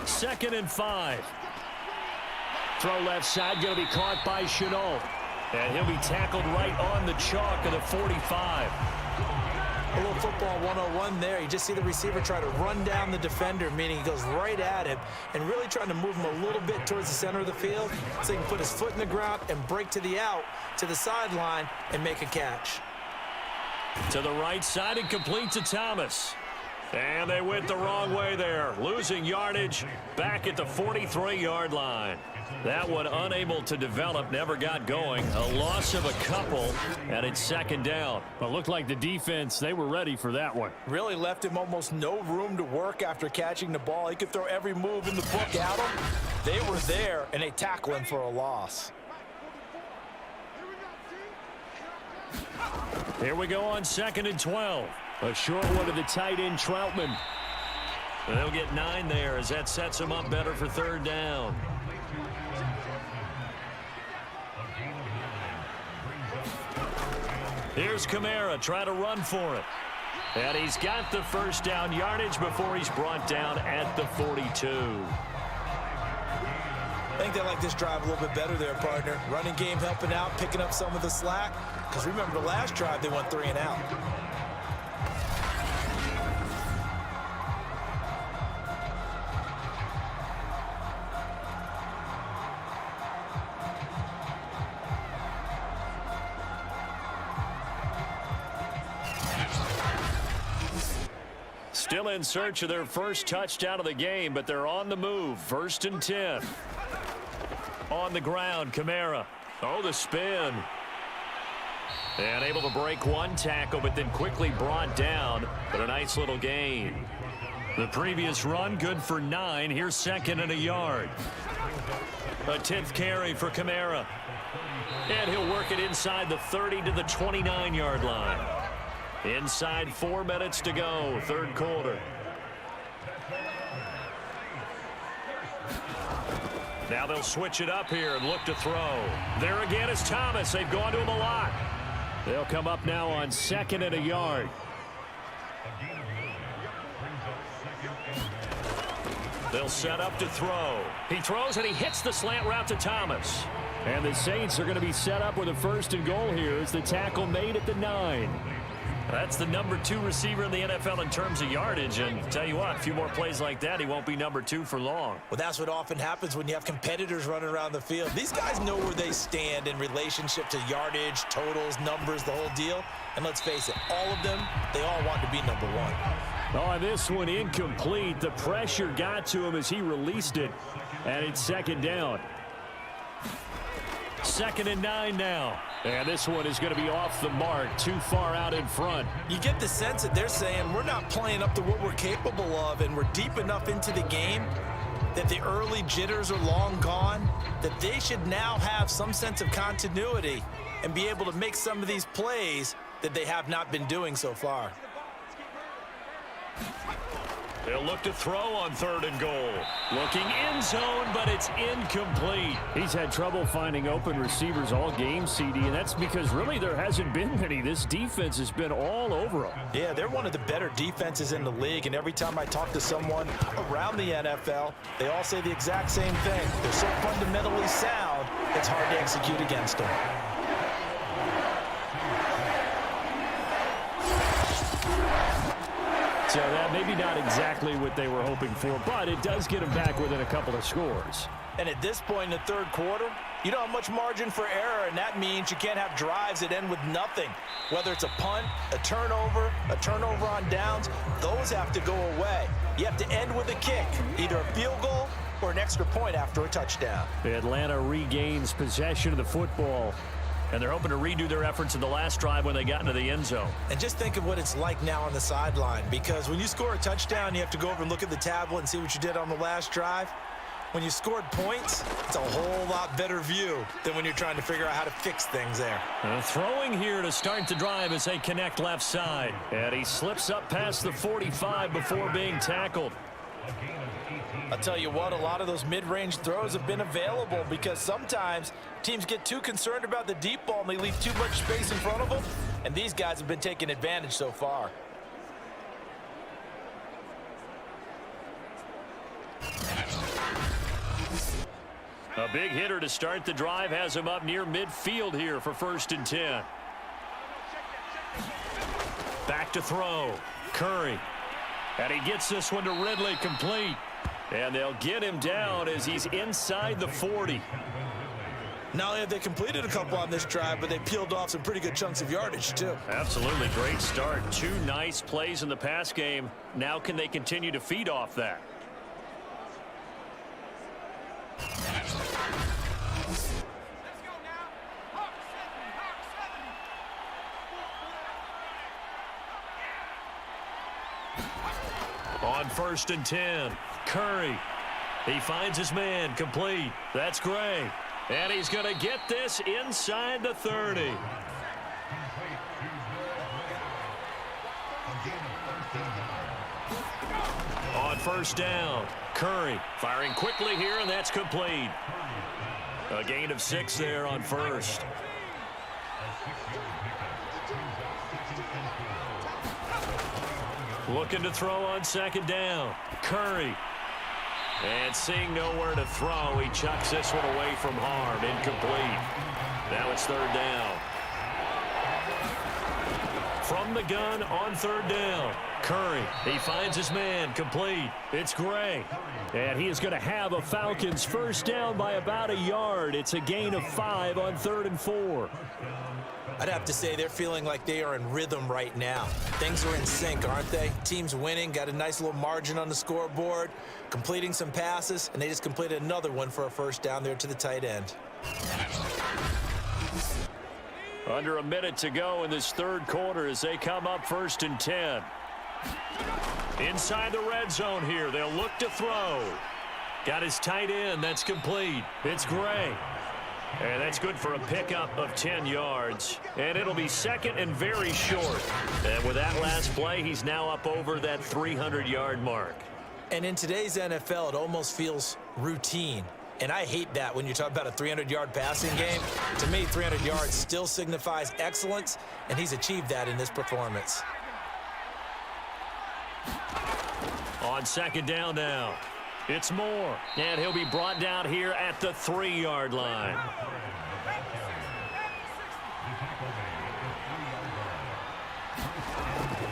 Second and 5. Throw left side, going to be caught by Chenault. And he'll be tackled right on the chalk of the 45. A little football 101 there. You just see the receiver try to run down the defender, meaning he goes right at him and really trying to move him a little bit towards the center of the field so he can put his foot in the ground and break to the out, to the sideline, and make a catch. To the right side and complete to Thomas. And they went the wrong way there, losing yardage back at the 43-yard line. That one unable to develop, never got going. A loss of a couple, and it's second down. But it looked like the defense, they were ready for that one. Really left him almost no room to work after catching the ball. He could throw every move in the book at him. They were there, and they tackle him for a loss. Here we go on 2nd and 12. A short one to the tight end, Troutman. And they'll get 9 there as that sets them up better for third down. Here's Kamara trying to run for it. And he's got the first down yardage before he's brought down at the 42. I think they like this drive a little bit better there, partner. Running game helping out, picking up some of the slack. Because remember the last drive, they went 3 and out. Still in search of their first touchdown of the game, but they're on the move. 1st and 10. On the ground, Kamara. Oh, the spin. And able to break one tackle, but then quickly brought down. But a nice little gain. The previous run, good for 9. Here's 2nd and a yard. A 10th carry for Kamara. And he'll work it inside the 30 to the 29-yard line. Inside 4 minutes to go, third quarter. Now they'll switch it up here and look to throw. There again is Thomas. They've gone to him a lot. They'll come up now on 2nd and a yard. They'll set up to throw. He throws and he hits the slant route to Thomas. And the Saints are going to be set up with a 1st and goal here as the tackle made at the 9. That's the number 2 receiver in the NFL in terms of yardage. And tell you what, a few more plays like that, he won't be number 2 for long. Well, that's what often happens when you have competitors running around the field. These guys know where they stand in relationship to yardage, totals, numbers, the whole deal. And let's face it, all of them, they all want to be number 1. Oh, this one incomplete. The pressure got to him as he released it. And it's 2nd down. 2nd and 9 now. And this one is going to be off the mark, too far out in front. You get the sense that they're saying we're not playing up to what we're capable of, and we're deep enough into the game that the early jitters are long gone, that they should now have some sense of continuity and be able to make some of these plays that they have not been doing so far. They'll look to throw on 3rd and goal. Looking end zone, but it's incomplete. He's had trouble finding open receivers all game, CD, and that's because really there hasn't been many. This defense has been all over them. Yeah, they're one of the better defenses in the league, and every time I talk to someone around the NFL, they all say the exact same thing. They're so fundamentally sound, it's hard to execute against them. So that maybe not exactly what they were hoping for, but it does get them back within a couple of scores. And at this point in the third quarter, you don't have much margin for error, and that means you can't have drives that end with nothing. Whether it's a punt, a turnover on downs, those have to go away. You have to end with a kick, either a field goal or an extra point after a touchdown. Atlanta regains possession of the football, and they're hoping to redo their efforts in the last drive when they got into the end zone. And just think of what it's like now on the sideline, because when you score a touchdown, you have to go over and look at the tablet and see what you did on the last drive. When you scored points, it's a whole lot better view than when you're trying to figure out how to fix things there. Throwing here to start the drive as they connect left side. And he slips up past the 45 before being tackled. I'll tell you what, a lot of those mid-range throws have been available because sometimes teams get too concerned about the deep ball and they leave too much space in front of them, and these guys have been taking advantage so far. A big hitter to start the drive has him up near midfield here for 1st and 10. Back to throw. Curry. And he gets this one to Ridley complete. And they'll get him down as he's inside the 40. Not only have they completed a couple on this drive, but they peeled off some pretty good chunks of yardage, too. Absolutely great start. 2 nice plays in the pass game. Now can they continue to feed off that? On 1st and 10, Curry. He finds his man, complete. That's Gray. And he's going to get this inside the 30. On 1st down, Curry firing quickly here, and that's complete. A gain of 6 there on 1st. Looking to throw on 2nd down. Curry. And seeing nowhere to throw, he chucks this one away from harm. Incomplete. Now it's 3rd down. From the gun on 3rd down. Curry. He finds his man. Complete. It's Gray. And he is going to have a Falcons 1st down by about a yard. It's a gain of 5 on 3rd and 4. I'd have to say they're feeling like they are in rhythm right now. Things are in sync, aren't they? Team's winning, got a nice little margin on the scoreboard, completing some passes, and they just completed another one for a 1st down there to the tight end. Under a minute to go in this 3rd quarter as they come up 1st and 10. Inside the red zone here, they'll look to throw. Got his tight end, that's complete. It's Gray. And that's good for a pickup of 10 yards. And it'll be 2nd and very short. And with that last play, he's now up over that 300-yard mark. And in today's NFL, it almost feels routine. And I hate that when you talk about a 300-yard passing game. To me, 300 yards still signifies excellence, and he's achieved that in this performance. On 2nd down now. It's Moore, and he'll be brought down here at the 3-yard line.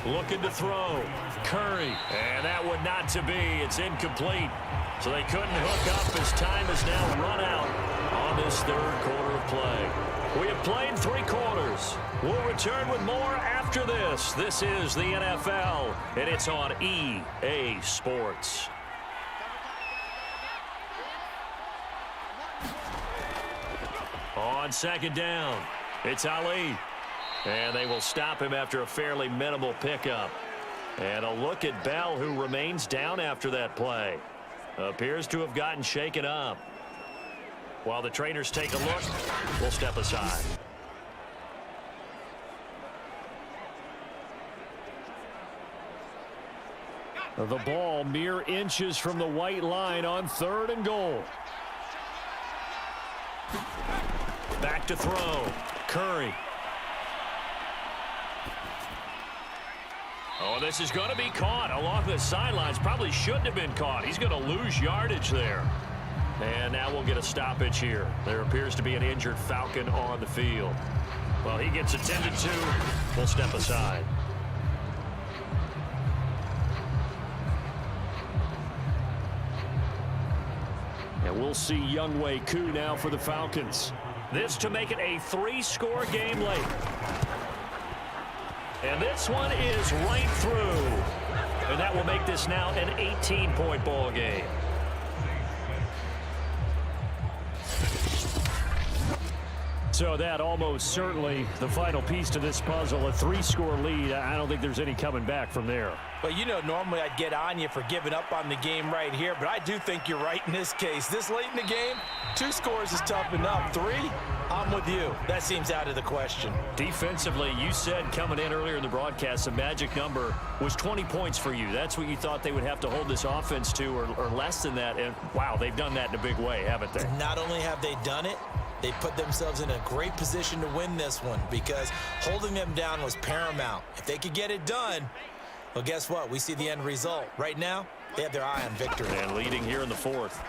Looking to throw. Curry, and that would not to be. It's incomplete. So they couldn't hook up as time has now run out on this 3rd quarter of play. We have played 3 quarters. We'll return with more after this. This is the NFL, and it's on EA Sports. On 2nd down, it's Ali. And they will stop him after a fairly minimal pickup. And a look at Bell, who remains down after that play. Appears to have gotten shaken up. While the trainers take a look, we'll step aside. The ball mere inches from the white line on 3rd and goal. Back to throw. Curry. Oh, this is going to be caught along the sidelines. Probably shouldn't have been caught. He's going to lose yardage there. And now we'll get a stoppage here. There appears to be an injured Falcon on the field. Well, he gets attended to. We'll step aside. And we'll see Younghoe Koo now for the Falcons. This to make it a 3-score game late. And this one is right through. And that will make this now an 18-point ball game. So that almost certainly the final piece to this puzzle, a 3-score lead. I don't think there's any coming back from there. Well, you know, normally I'd get on you for giving up on the game right here, but I do think you're right in this case. This late in the game, 2 scores is tough enough. 3, I'm with you. That seems out of the question. Defensively, you said coming in earlier in the broadcast, the magic number was 20 points for you. That's what you thought they would have to hold this offense to, or less than that. And, wow, they've done that in a big way, haven't they? Not only have they done it, they put themselves in a great position to win this one because holding them down was paramount. If they could get it done, well, guess what? We see the end result. Right now, they have their eye on victory. And leading here in the 4th.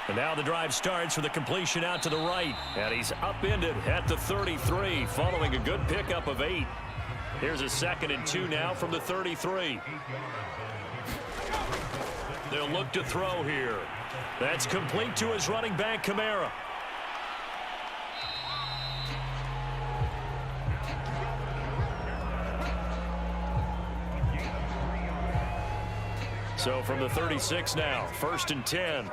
And now the drive starts with a completion out to the right. And he's upended at the 33 following a good pickup of 8. Here's a 2nd and 2 now from the 33. They'll look to throw here. That's complete to his running back, Kamara. So from the 36 now, 1st and 10.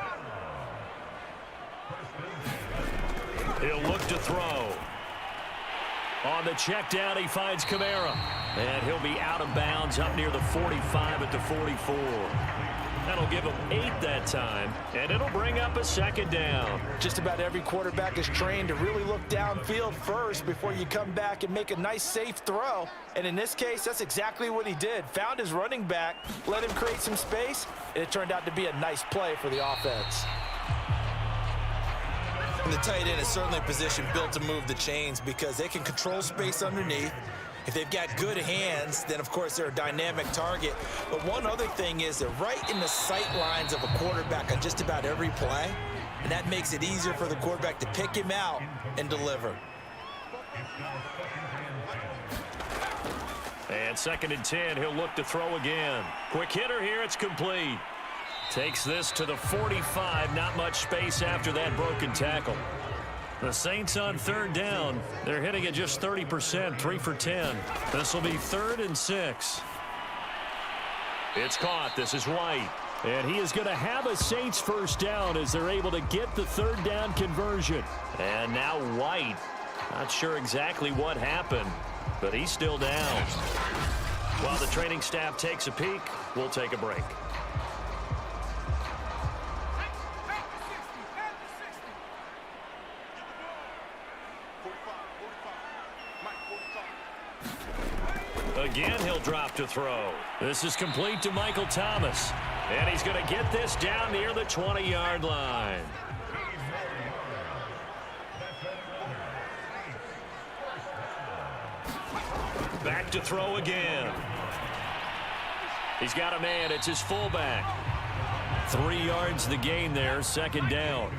He'll look to throw. On the check down, he finds Kamara. And he'll be out of bounds up near the 45 at the 44. That'll give him 8 that time, and it'll bring up a 2nd down. Just about every quarterback is trained to really look downfield first before you come back and make a nice, safe throw. And in this case, that's exactly what he did. Found his running back, let him create some space, and it turned out to be a nice play for the offense. And the tight end is certainly a position built to move the chains because they can control space underneath. If they've got good hands, then, of course, they're a dynamic target. But one other thing is they're right in the sight lines of a quarterback on just about every play, and that makes it easier for the quarterback to pick him out and deliver. And 2nd and 10, he'll look to throw again. Quick hitter here, it's complete. Takes this to the 45, not much space after that broken tackle. The Saints on 3rd down. They're hitting at just 30%, 3 for 10. This will be 3rd and 6. It's caught. This is White. And he is going to have a Saints 1st down as they're able to get the 3rd down conversion. And now White. Not sure exactly what happened, but he's still down. While the training staff takes a peek, we'll take a break. Again, he'll drop to throw. This is complete to Michael Thomas. And he's going to get this down near the 20-yard line. Back to throw again. He's got a man. It's his fullback. 3 yards the gain there, 2nd down.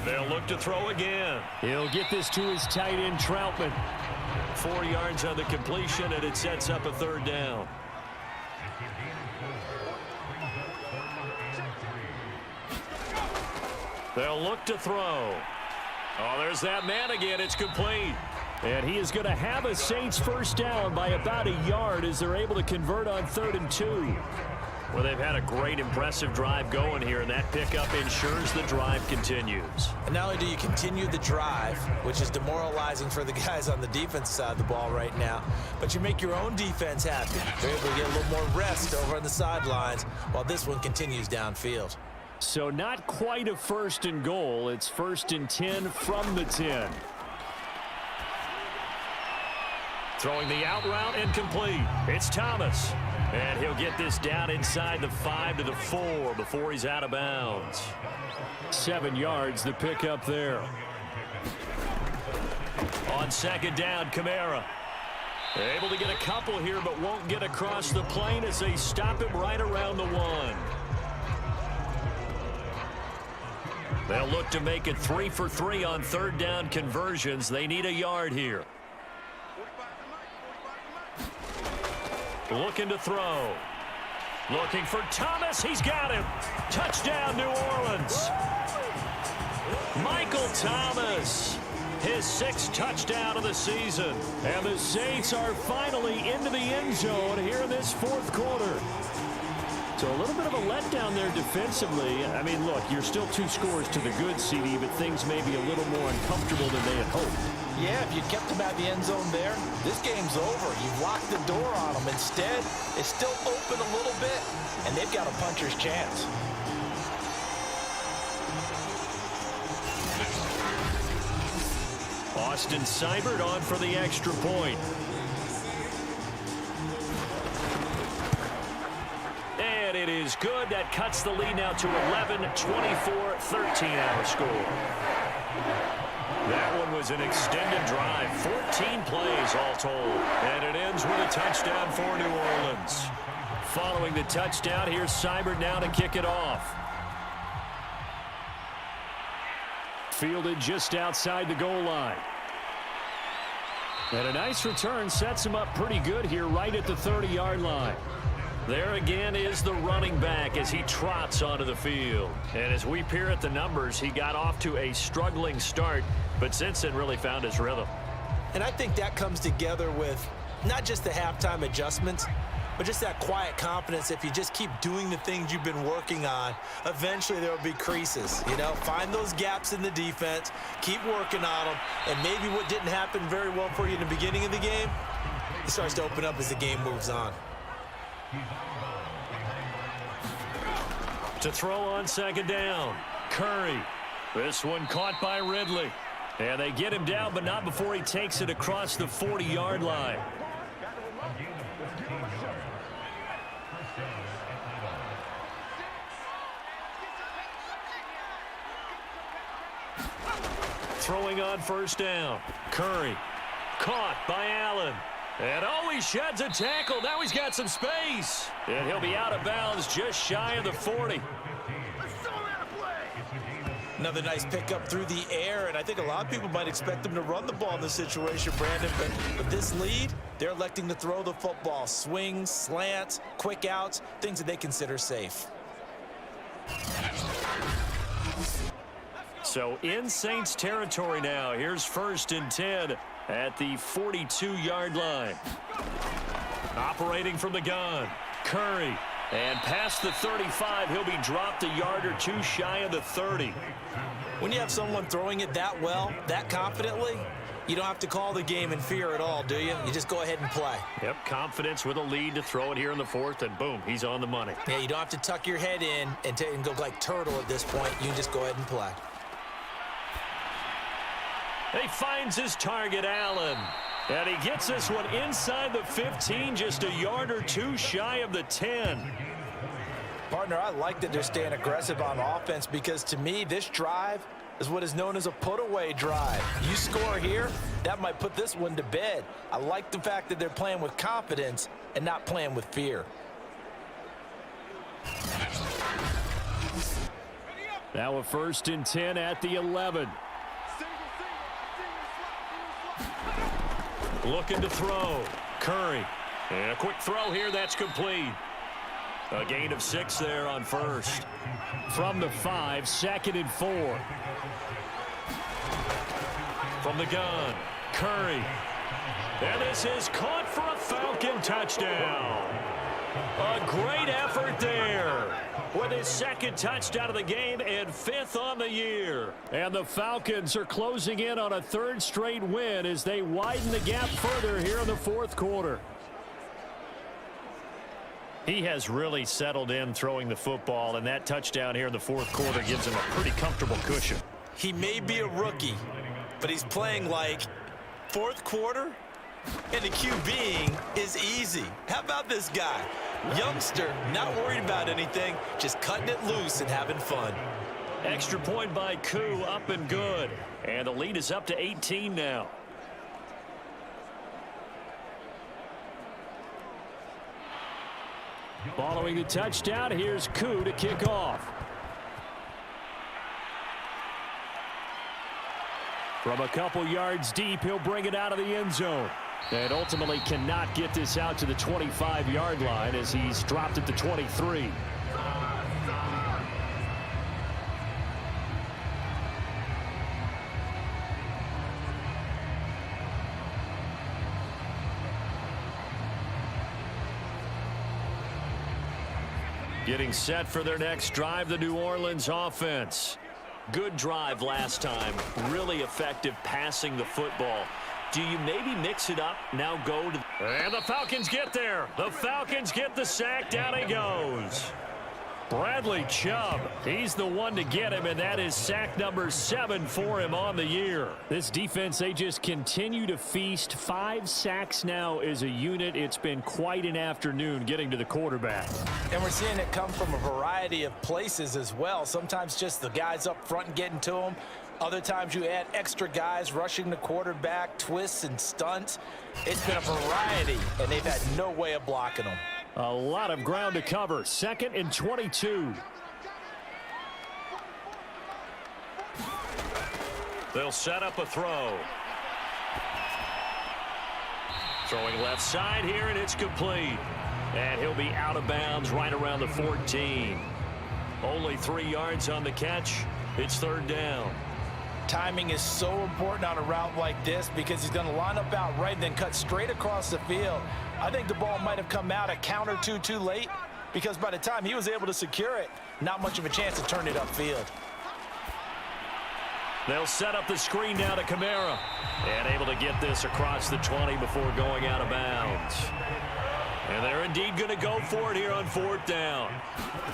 They'll look to throw again. He'll get this to his tight end, Troutman. 4 yards on the completion, and it sets up a 3rd down. They'll look to throw. Oh, there's that man again. It's complete. And he is going to have a Saints 1st down by about a yard as they're able to convert on 3rd and 2. Well, they've had a great, impressive drive going here, and that pickup ensures the drive continues. And not only do you continue the drive, which is demoralizing for the guys on the defense side of the ball right now, but you make your own defense happy. They're able to get a little more rest over on the sidelines while this one continues downfield. So not quite a 1st and goal. It's 1st and 10 from the 10. Throwing the out route incomplete. It's Thomas. And he'll get this down inside the 5 to the 4 before he's out of bounds. 7 yards, the pickup there. On 2nd down, Kamara. Able to get a couple here, but won't get across the plane as they stop him right around the 1. They'll look to make it 3 for 3 on 3rd down conversions. They need a yard here. Looking to throw. Looking for Thomas. He's got him. Touchdown, New Orleans. Michael Thomas, his 6th touchdown of the season. And the Saints are finally into the end zone here in this 4th quarter. So a little bit of a letdown there defensively. I mean, look, you're still 2 scores to the good, CD, but things may be a little more uncomfortable than they had hoped. Yeah, if you kept them at the end zone there, this game's over. You've locked the door on them. Instead, it's still open a little bit, and they've got a puncher's chance. Austin Seibert on for the extra point. And it is good. That cuts the lead now to 11, 24-13 our score. That one was an extended drive, 14 plays all told. And it ends with a touchdown for New Orleans. Following the touchdown, here's Seibert now to kick it off. Fielded just outside the goal line. And a nice return sets him up pretty good here right at the 30-yard line. There again is the running back as he trots onto the field. And as we peer at the numbers, he got off to a struggling start, but since then really found his rhythm. And I think that comes together with not just the halftime adjustments, but just that quiet confidence. If you just keep doing the things you've been working on, eventually there will be creases. You know, find those gaps in the defense, keep working on them, and maybe what didn't happen very well for you in the beginning of the game, it starts to open up as the game moves on. To throw on 2nd down, Curry. This one caught by Ridley. And they get him down, but not before he takes it across the 40-yard line. Throwing on 1st down, Curry. Caught by Allen. And oh, he sheds a tackle. Now he's got some space. And he'll be out of bounds just shy of the 40. Another nice pickup through the air, and I think a lot of people might expect them to run the ball in this situation, Brandon, but with this lead, they're electing to throw the football. Swings, slants, quick outs, things that they consider safe. So in Saints territory now. Here's 1st and 10 at the 42-yard line. Operating from the gun, Curry. And past the 35, he'll be dropped a yard or 2 shy of the 30. When you have someone throwing it that well, that confidently, you don't have to call the game in fear at all, do you? You just go ahead and play. Yep, confidence with a lead to throw it here in the 4th, and boom, he's on the money. Yeah, you don't have to tuck your head in and go like turtle at this point. You can just go ahead and play. He finds his target, Allen. And he gets this one inside the 15, just a yard or 2 shy of the 10. Partner, I like that they're staying aggressive on offense because, to me, this drive is what is known as a put-away drive. You score here, that might put this one to bed. I like the fact that they're playing with confidence and not playing with fear. Now a 1st and 10 at the 11. Looking to throw. Curry. And a quick throw here. That's complete. A gain of 6 there on 1st. From the 5, 2nd and 4. From the gun, Curry. And this is caught for a Falcon touchdown. A great effort there with his 2nd touchdown of the game and 5th on the year. And the Falcons are closing in on a 3rd straight win as they widen the gap further here in the 4th quarter. He has really settled in throwing the football, and that touchdown here in the 4th quarter gives him a pretty comfortable cushion. He may be a rookie, but he's playing like 4th quarter, and the QBing is easy. How about this guy? Youngster, not worried about anything, just cutting it loose and having fun. Extra point by Koo, up and good. And the lead is up to 18 now. Following the touchdown, here's Koo to kick off. From a couple yards deep, he'll bring it out of the end zone. And ultimately cannot get this out to the 25-yard line as he's dropped it to 23. Getting set for their next drive, the New Orleans offense. Good drive last time. Really effective passing the football. Do you maybe mix it up? Now go to... And the Falcons get there. The Falcons get the sack. Down he goes. Bradley Chubb. He's the one to get him, and that is sack number 7 for him on the year. This defense, they just continue to feast. 5 sacks now as a unit. It's been quite an afternoon getting to the quarterback. And we're seeing it come from a variety of places as well. Sometimes just the guys up front and getting to them. Other times you add extra guys rushing the quarterback, twists and stunts. It's been a variety, and they've had no way of blocking them. A lot of ground to cover. 2nd and 22. They'll set up a throw. Throwing left side here, and it's complete. And he'll be out of bounds right around the 14. Only 3 yards on the catch. It's 3rd down. Timing is so important on a route like this because he's going to line up out right and then cut straight across the field. I think the ball might have come out a count or two too late because by the time he was able to secure it, not much of a chance to turn it upfield. They'll set up the screen now to Kamara. And able to get this across the 20 before going out of bounds. And they're indeed going to go for it here on 4th down.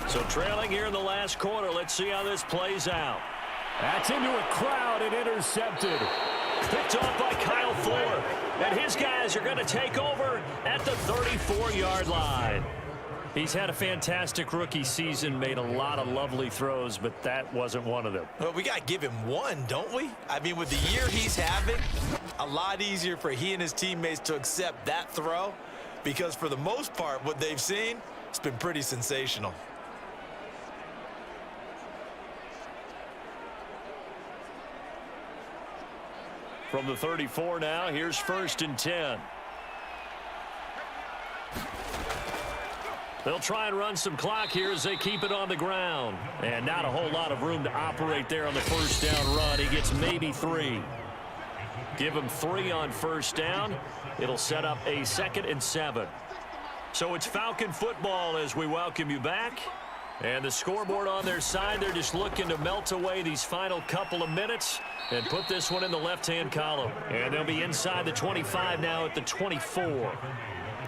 So trailing here in the last quarter. Let's see how this plays out. That's into a crowd and intercepted. Picked off by Kyle Fuller. And his guys are going to take over at the 34-yard line. He's had a fantastic rookie season, made a lot of lovely throws, but that wasn't one of them. Well, we got to give him one, don't we? I mean, with the year he's having, a lot easier for he and his teammates to accept that throw because for the most part, what they've seen, it's been pretty sensational. From the 34 now, here's 1st and 10. They'll try and run some clock here as they keep it on the ground. And not a whole lot of room to operate there on the 1st down run. He gets maybe 3. Give him 3 on 1st down. It'll set up a 2nd and 7. So it's Falcon football as we welcome you back. And the scoreboard on their side, they're just looking to melt away these final couple of minutes and put this one in the left-hand column. And they'll be inside the 25 now at the 24.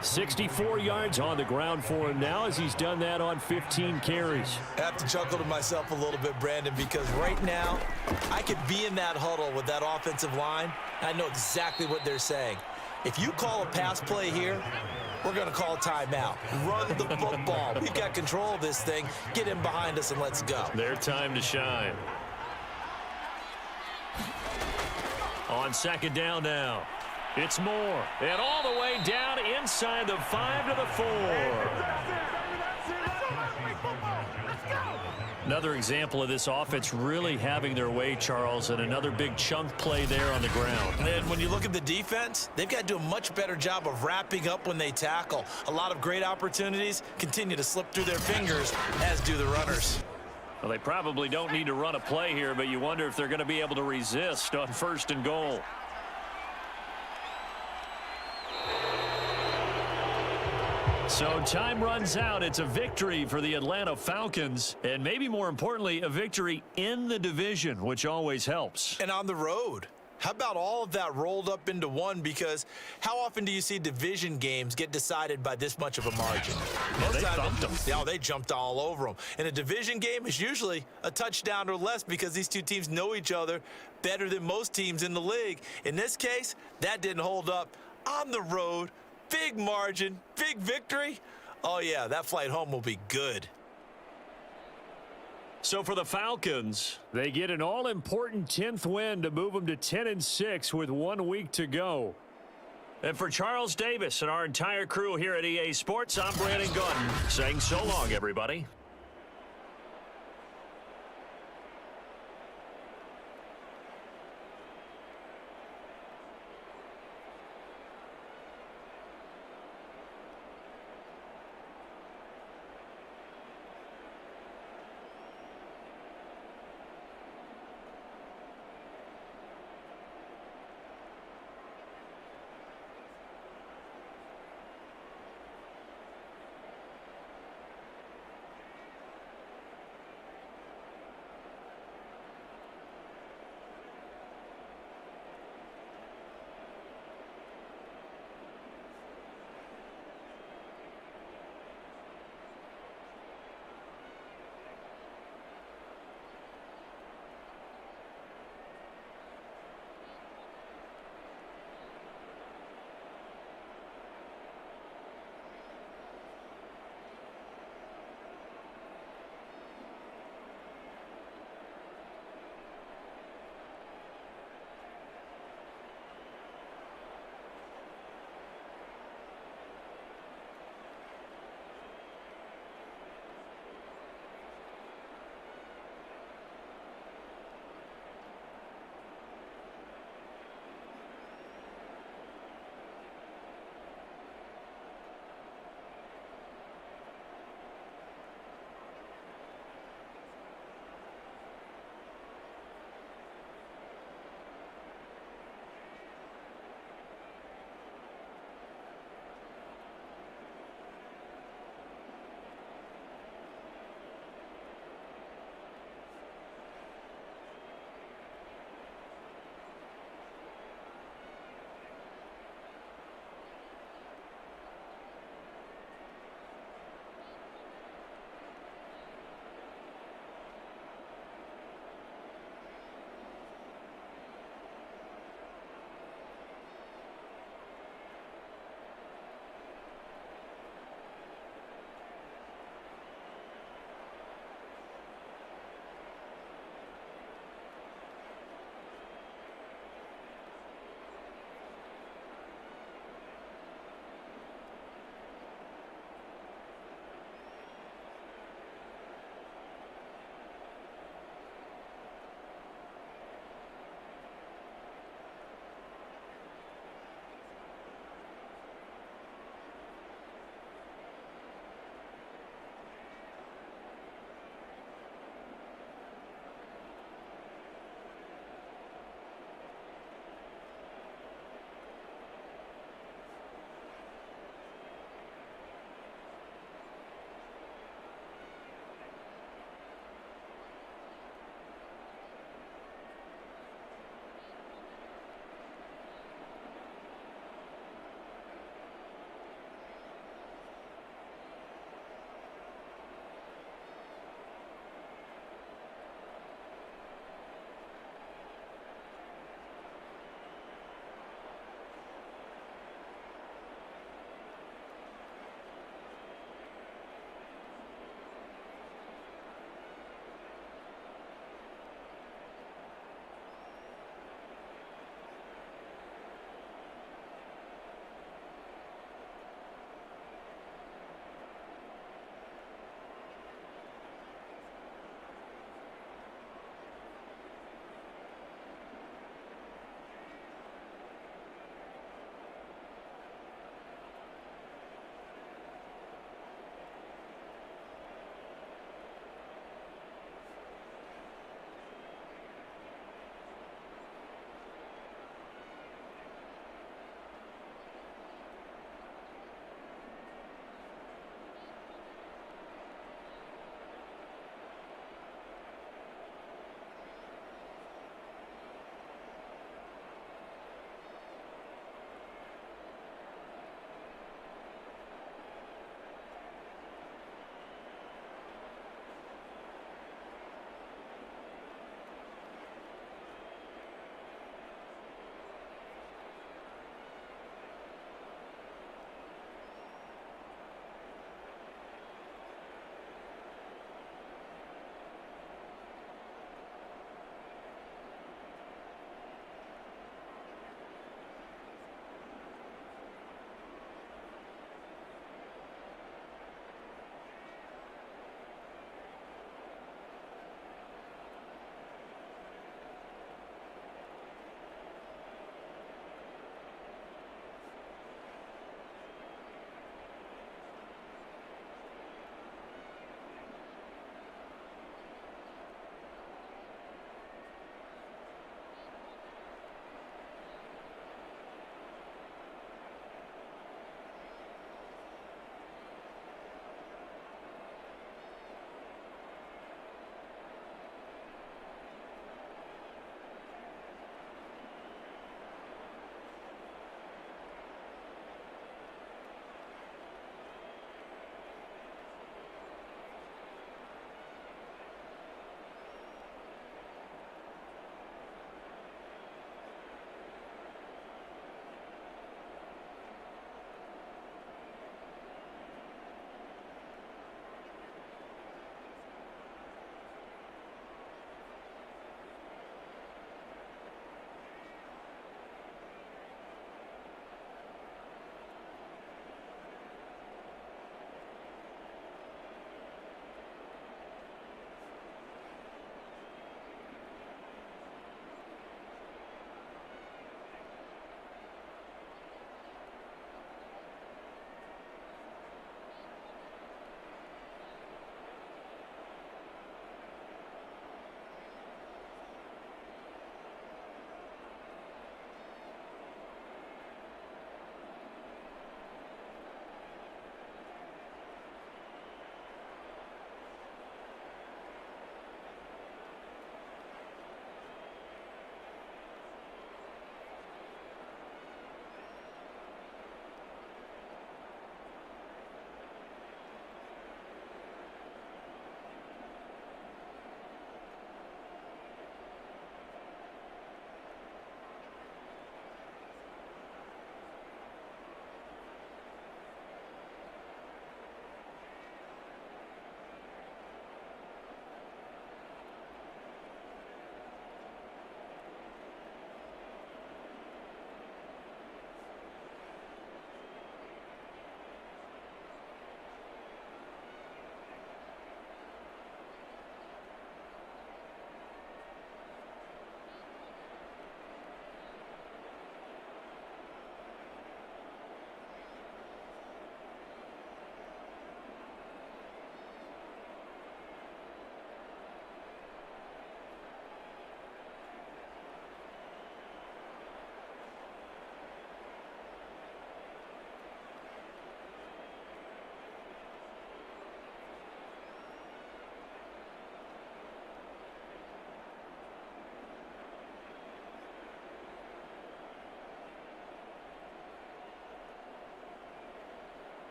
64 yards on the ground for him now as he's done that on 15 carries. I have to chuckle to myself a little bit, Brandon, because right now I could be in that huddle with that offensive line, and I know exactly what they're saying. If you call a pass play here, we're going to call timeout. Run the football. We've got control of this thing. Get in behind us and let's go. Their time to shine. On 2nd down now. It's Moore. And all the way down inside the 5 to the 4. Another example of this offense really having their way, Charles, and another big chunk play there on the ground. And when you look at the defense, they've got to do a much better job of wrapping up when they tackle. A lot of great opportunities continue to slip through their fingers, as do the runners. Well, they probably don't need to run a play here, but you wonder if they're going to be able to resist on 1st and goal. So time runs out. It's a victory for the Atlanta Falcons, and maybe more importantly, a victory in the division, which always helps. And on the road. How about all of that rolled up into one? Because how often do you see division games get decided by this much of a margin? Yeah, they thumped them. Yeah, they jumped all over them. And a division game is usually a touchdown or less because these two teams know each other better than most teams in the league. In this case, that didn't hold up. On the road, big margin, big victory. Oh, yeah, that flight home will be good. So for the Falcons, they get an all-important 10th win to move them to 10-6 with 1 week to go. And for Charles Davis and our entire crew here at EA Sports, I'm Brandon Gunn saying so long, everybody.